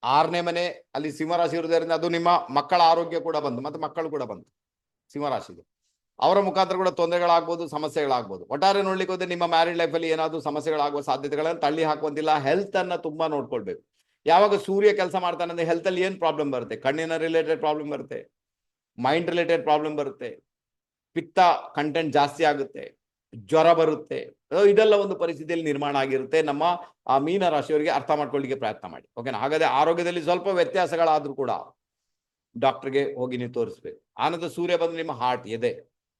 6ನೇ ಮನೆ ಅಲ್ಲಿ ಸಿಂಹರಾಶಿ ಇರುವುದರಿಂದ ಅದು ನಿಮ್ಮ ಮಕ್ಕಳ ಆರೋಗ್ಯ ಕೂಡ ಬಂತು, ಮತ್ತೆ ಮಕ್ಕಳು ಕೂಡ ಬಂತು ಸಿಂಹರಾಶಿಗೆ. ಅವರ ಮುಖಾಂತರ ಕೂಡ ತೊಂದರೆಗಳಾಗ್ಬೋದು, ಸಮಸ್ಯೆಗಳಾಗ್ಬೋದು. ಒಟ್ಟಾರೆ ನೋಡ್ಲಿಕ್ಕೆ ಹೋದ್ರೆ ನಿಮ್ಮ ಮ್ಯಾರಿಡ್ ಲೈಫ್ ಅಲ್ಲಿ ಏನಾದ್ರು ಸಮಸ್ಯೆಗಳಾಗುವ ಸಾಧ್ಯತೆಗಳನ್ನು ತಳ್ಳಿ ಹಾಕುವಂತಿಲ್ಲ. ಹೆಲ್ತ್ ಅನ್ನ ತುಂಬಾ ನೋಡ್ಕೊಳ್ಬೇಕು. ಯಾವಾಗ ಸೂರ್ಯ ಕೆಲಸ ಮಾಡ್ತಾನೆ ಅಂದ್ರೆ ಹೆಲ್ತ್ ಅಲ್ಲಿ ಏನ್ ಪ್ರಾಬ್ಲಮ್ ಬರುತ್ತೆ? ಕಣ್ಣಿನ ರಿಲೇಟೆಡ್ ಪ್ರಾಬ್ಲಮ್ ಬರುತ್ತೆ, ಮೈಂಡ್ ರಿಲೇಟೆಡ್ ಪ್ರಾಬ್ಲಮ್ ಬರುತ್ತೆ, ಪಿತ್ತ ಕಂಟೆಂಟ್ ಜಾಸ್ತಿ ಆಗುತ್ತೆ, ಜ್ವರ ಬರುತ್ತೆ. ಇದೆಲ್ಲ ಒಂದು ಪರಿಸ್ಥಿತಿಯಲ್ಲಿ ನಿರ್ಮಾಣ ಆಗಿರುತ್ತೆ. ನಮ್ಮ ಆ ಮೀನರಾಶಿಯವರಿಗೆ ಅರ್ಥ ಮಾಡ್ಕೊಳ್ಳಿಕ್ಕೆ ಪ್ರಯತ್ನ ಮಾಡಿ. ಓಕೆನಾ? ಹಾಗಾದ್ರೆ ಆರೋಗ್ಯದಲ್ಲಿ ಸ್ವಲ್ಪ ವ್ಯತ್ಯಾಸಗಳಾದ್ರೂ ಕೂಡ ಡಾಕ್ಟರ್ಗೆ ಹೋಗಿ ನೀವು ತೋರಿಸ್ಬೇಕು. ಆನಂತರ ಸೂರ್ಯ ಬಂದು ನಿಮ್ಮ ಹಾರ್ಟ್, ಎದೆ.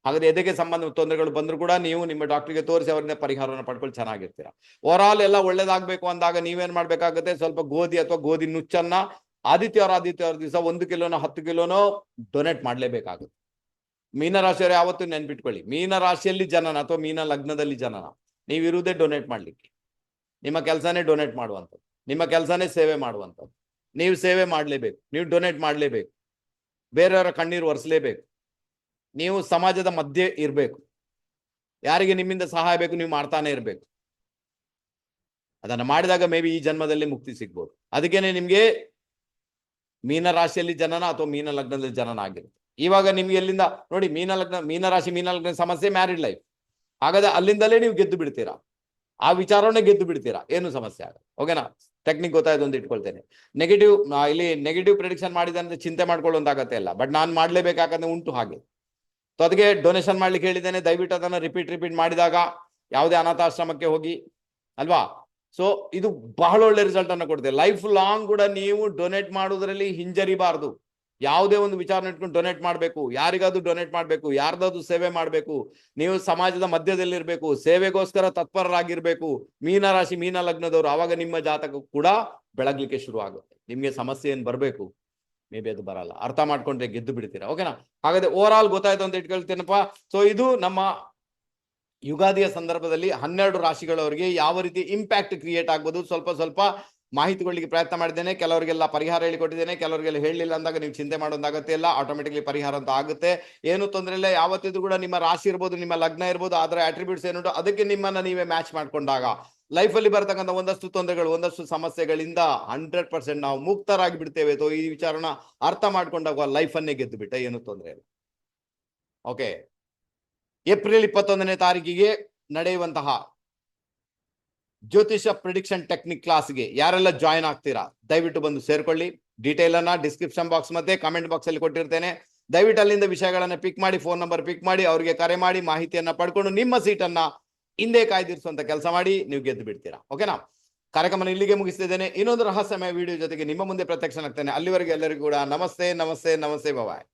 ಹಾಗಾದ್ರೆ ಎದೆಗೆ ಸಂಬಂಧ ತೊಂದರೆಗಳು ಬಂದ್ರು ಕೂಡ ನೀವು ನಿಮ್ಮ ಡಾಕ್ಟರ್ಗೆ ತೋರಿಸಿ ಅವರಿಂದ ಪರಿಹಾರವನ್ನು ಪಡ್ಕೊಂಡು ಚೆನ್ನಾಗಿರ್ತೀರಾ. ಓವರ್ ಎಲ್ಲ ಒಳ್ಳೇದಾಗ್ಬೇಕು ಅಂದಾಗ ನೀವೇನ್ ಮಾಡ್ಬೇಕಾಗುತ್ತೆ, ಸ್ವಲ್ಪ ಗೋಧಿ ಅಥವಾ ಗೋಧಿ ನುಚ್ಚನ್ನ ಆದಿತ್ಯವಾರ ದಿವಸ 1 ಕಿಲೋನೋ 10 ಕಿಲೋನೋ ಡೊನೇಟ್ ಮಾಡ್ಲೇಬೇಕಾಗುತ್ತೆ. ಮೀನರಾಶಿಯವರು ಯಾವತ್ತೂ ನೆನ್ಪಿಟ್ಕೊಳ್ಳಿ, ಮೀನರಾಶಿಯಲ್ಲಿ ಜನನ ಅಥವಾ ಮೀನ ಲಗ್ನದಲ್ಲಿ ಜನನ, ನೀವಿರುವುದೇ ಡೊನೇಟ್ ಮಾಡ್ಲಿಕ್ಕೆ. ನಿಮ್ಮ ಕೆಲಸನೇ ಡೊನೇಟ್ ಮಾಡುವಂಥದ್ದು, ನಿಮ್ಮ ಕೆಲಸನೇ ಸೇವೆ ಮಾಡುವಂಥದ್ದು. ನೀವು ಸೇವೆ ಮಾಡಲೇಬೇಕು, ನೀವು ಡೊನೇಟ್ ಮಾಡಲೇಬೇಕು, ಬೇರೆಯವರ ಕಣ್ಣೀರು ಒರೆಸಲೇಬೇಕು. ನೀವು ಸಮಾಜದ ಮಧ್ಯೆ ಇರಬೇಕು. ಯಾರಿಗೆ ನಿಮ್ಮಿಂದ ಸಹಾಯ ಬೇಕು ನೀವು ಮಾಡ್ತಾನೆ ಇರಬೇಕು. ಅದನ್ನು ಮಾಡಿದಾಗ ಮೇ ಬಿ ಈ ಜನ್ಮದಲ್ಲಿ ಮುಕ್ತಿ ಸಿಗ್ಬೋದು. ಅದಕ್ಕೇನೆ ನಿಮ್ಗೆ ಮೀನರಾಶಿಯಲ್ಲಿ ಜನನ ಅಥವಾ ಮೀನ ಲಗ್ನದಲ್ಲಿ ಜನನ ಆಗಿರುತ್ತೆ. ಇವಾಗ ನಿಮ್ಗೆ ಎಲ್ಲಿಂದ ನೋಡಿ, ಮೀನರಾಶಿ ಮೀನ ಲಗ್ನ ಸಮಸ್ಯೆ ಮ್ಯಾರಿಡ್ ಲೈಫ್. ಹಾಗಾದ್ರೆ ಅಲ್ಲಿಂದಲೇ ನೀವು ಗೆದ್ದು ಬಿಡ್ತೀರಾ, ಆ ವಿಚಾರವನ್ನೇ ಗೆದ್ದು ಬಿಡ್ತೀರಾ, ಏನು ಸಮಸ್ಯೆ ಆಗಲ್ಲ. ಓಕೆನಾ? ಟೆಕ್ನಿಕ್ ಗೊತ್ತಾಯ್ತು ಅಂತ ಇಟ್ಕೊಳ್ತೇನೆ. ಇಲ್ಲಿ ನೆಗೆಟಿವ್ ಪ್ರಿಡಿಕ್ಷನ್ ಮಾಡಿದಂತೆ ಚಿಂತೆ ಮಾಡ್ಕೊಳ್ಳುವಂತಾಗತ್ತೆ ಇಲ್ಲ, ಬಟ್ ನಾನು ಮಾಡ್ಲೇಬೇಕಾಗತ್ತೆ ಉಂಟು ಹಾಗೆ. ಸೊ ಅದಕ್ಕೆ ಡೊನೇಷನ್ ಮಾಡ್ಲಿಕ್ಕೆ ಹೇಳಿದ್ದೇನೆ. ದಯವಿಟ್ಟು ಅದನ್ನ ರಿಪೀಟ್ ಮಾಡಿದಾಗ ಯಾವುದೇ ಅನಾಥಾಶ್ರಮಕ್ಕೆ ಹೋಗಿ ಅಲ್ವಾ. ಸೊ ಇದು ಬಹಳ ಒಳ್ಳೆ ರಿಸಲ್ಟ್ ಅನ್ನು ಕೊಡುತ್ತೆ. ಲೈಫ್ ಲಾಂಗ್ ಕೂಡ ನೀವು ಡೊನೇಟ್ ಮಾಡುವುದರಲ್ಲಿ ಹಿಂಜರಿಬಾರ್ದು. ಯಾವುದೇ ಒಂದು ವಿಚಾರ ಇಟ್ಕೊಂಡು ಡೊನೇಟ್ ಮಾಡಬೇಕು, ಯಾರಿಗಾದ್ರೂ ಡೊನೇಟ್ ಮಾಡಬೇಕು, ಯಾರ್ದಾದ್ರೂ ಸೇವೆ ಮಾಡಬೇಕು. ನೀವು ಸಮಾಜದ ಮಧ್ಯದಲ್ಲಿರ್ಬೇಕು, ಸೇವೆಗೋಸ್ಕರ ತತ್ಪರರಾಗಿರ್ಬೇಕು. ಮೀನರಾಶಿ ಮೀನ ಲಗ್ನದವರು, ಆವಾಗ ನಿಮ್ಮ ಜಾತಕ ಕೂಡ ಬೆಳಗ್ಲಿಕ್ಕೆ ಶುರು ಆಗುತ್ತೆ. ನಿಮ್ಗೆ ಸಮಸ್ಯೆ ಏನ್ ಬರಬೇಕು, ಮೇ ಬಿ ಅದು ಬರಲ್ಲ. ಅರ್ಥ ಮಾಡ್ಕೊಂಡ್ರೆ ಗೆದ್ದು ಬಿಡ್ತೀರಾ. ಓಕೆನಾ? ಹಾಗಾದ್ರೆ ಓವರ್ ಆಲ್ ಗೊತ್ತಾಯ್ತು ಅಂತ ಇಟ್ಕೊಳ್ತೇನಪ್ಪ. ಸೊ ಇದು ನಮ್ಮ ಯುಗಾದಿಯ ಸಂದರ್ಭದಲ್ಲಿ 12 ರಾಶಿಗಳವರಿಗೆ ಯಾವ ರೀತಿ ಇಂಪ್ಯಾಕ್ಟ್ ಕ್ರಿಯೇಟ್ ಆಗ್ಬೋದು ಸ್ವಲ್ಪ ಮಾಹಿತಿಗಳಿಗೆ ಪ್ರಯತ್ನ ಮಾಡಿದ್ದೇನೆ. ಕೆಲವರಿಗೆಲ್ಲ ಪರಿಹಾರ ಹೇಳಿಕೊಟ್ಟಿದ್ದೇನೆ, ಕೆಲವರಿಗೆಲ್ಲ ಹೇಳಲಿಲ್ಲ ಅಂದಾಗ ನೀವು ಚಿಂತೆ ಮಾಡೋದಾಗತ್ತೆ ಇಲ್ಲ, ಆಟೋಮೆಟಿಕ್ಲಿ ಪರಿಹಾರ ಅಂತ ಆಗುತ್ತೆ. ಏನು ತೊಂದರೆ ಇಲ್ಲ. ಯಾವತ್ತಿದ್ರು ಕೂಡ ನಿಮ್ಮ ರಾಶಿ ಇರ್ಬೋದು, ನಿಮ್ಮ ಲಗ್ನ ಇರ್ಬೋದು, ಅದರ ಅಟ್ರಿಬ್ಯೂಟ್ಸ್ ಏನುಂಟು ಅದಕ್ಕೆ ನಿಮ್ಮನ್ನ ನೀವೇ ಮ್ಯಾಚ್ ಮಾಡ್ಕೊಂಡಾಗ ಲೈಫಲ್ಲಿ ಬರ್ತಕ್ಕಂಥ ಒಂದಷ್ಟು ತೊಂದರೆಗಳು, ಒಂದಷ್ಟು ಸಮಸ್ಯೆಗಳಿಂದ 100% ನಾವು ಮುಕ್ತರಾಗಿ ಬಿಡ್ತೇವೆ. ಈ ವಿಚಾರನ ಅರ್ಥ ಮಾಡ್ಕೊಂಡಾಗ ಲೈಫನ್ನೇ ಗೆದ್ದು ಬಿಟ್ಟ, ಏನು ತೊಂದರೆ ಇಲ್ಲ. ಓಕೆ, ಏಪ್ರಿಲ್ 21ನೇ ತಾರೀಕಿಗೆ ನಡೆಯುವಂತಹ ಜ್ಯೋತಿಷ ಪ್ರಿಡಿಕ್ಷನ್ ಟೆಕ್ನಿಕ್ ಕ್ಲಾಸ್ಗೆ ಯಾರೆಲ್ಲ ಜಾಯಿನ್ ಆಗ್ತೀರಾ ದಯವಿಟ್ಟು ಬಂದು ಸೇರ್ಕೊಳ್ಳಿ. ಡೀಟೇಲ್ ಅನ್ನ ಡಿಸ್ಕ್ರಿಪ್ಷನ್ ಬಾಕ್ಸ್ ಮತ್ತೆ ಕಾಮೆಂಟ್ ಬಾಕ್ಸ್ ಅಲ್ಲಿ ಕೊಟ್ಟಿರ್ತೇನೆ. ದಯವಿಟ್ಟು ಅಲ್ಲಿಂದ ವಿಷಯಗಳನ್ನ ಪಿಕ್ ಮಾಡಿ, ಫೋನ್ ನಂಬರ್ ಪಿಕ್ ಮಾಡಿ, ಅವರಿಗೆ ಕರೆ ಮಾಡಿ ಮಾಹಿತಿಯನ್ನ ಪಡ್ಕೊಂಡು ನಿಮ್ಮ ಸೀಟನ್ನ ಹಿಂದೆ ಕಾಯ್ದಿರಿಸುವಂತ ಕೆಲಸ ಮಾಡಿ ನೀವು ಗೆದ್ದು ಬಿಡ್ತೀರಾ. ಓಕೆನಾ? ಕಾರ್ಯಕ್ರಮ ಇಲ್ಲಿಗೆ ಮುಗಿಸ್ತಿದ್ದೇನೆ. ಇನ್ನೊಂದು ರಹಸ್ಯಮಯ ವಿಡಿಯೋ ಜೊತೆಗೆ ನಿಮ್ಮ ಮುಂದೆ ಪ್ರತ್ಯಕ್ಷನಾಗ್ತೇನೆ. ಅಲ್ಲಿವರೆಗೆ ಎಲ್ಲರಿಗೂ ಕೂಡ ನಮಸ್ತೆ. ಬಾಯ್.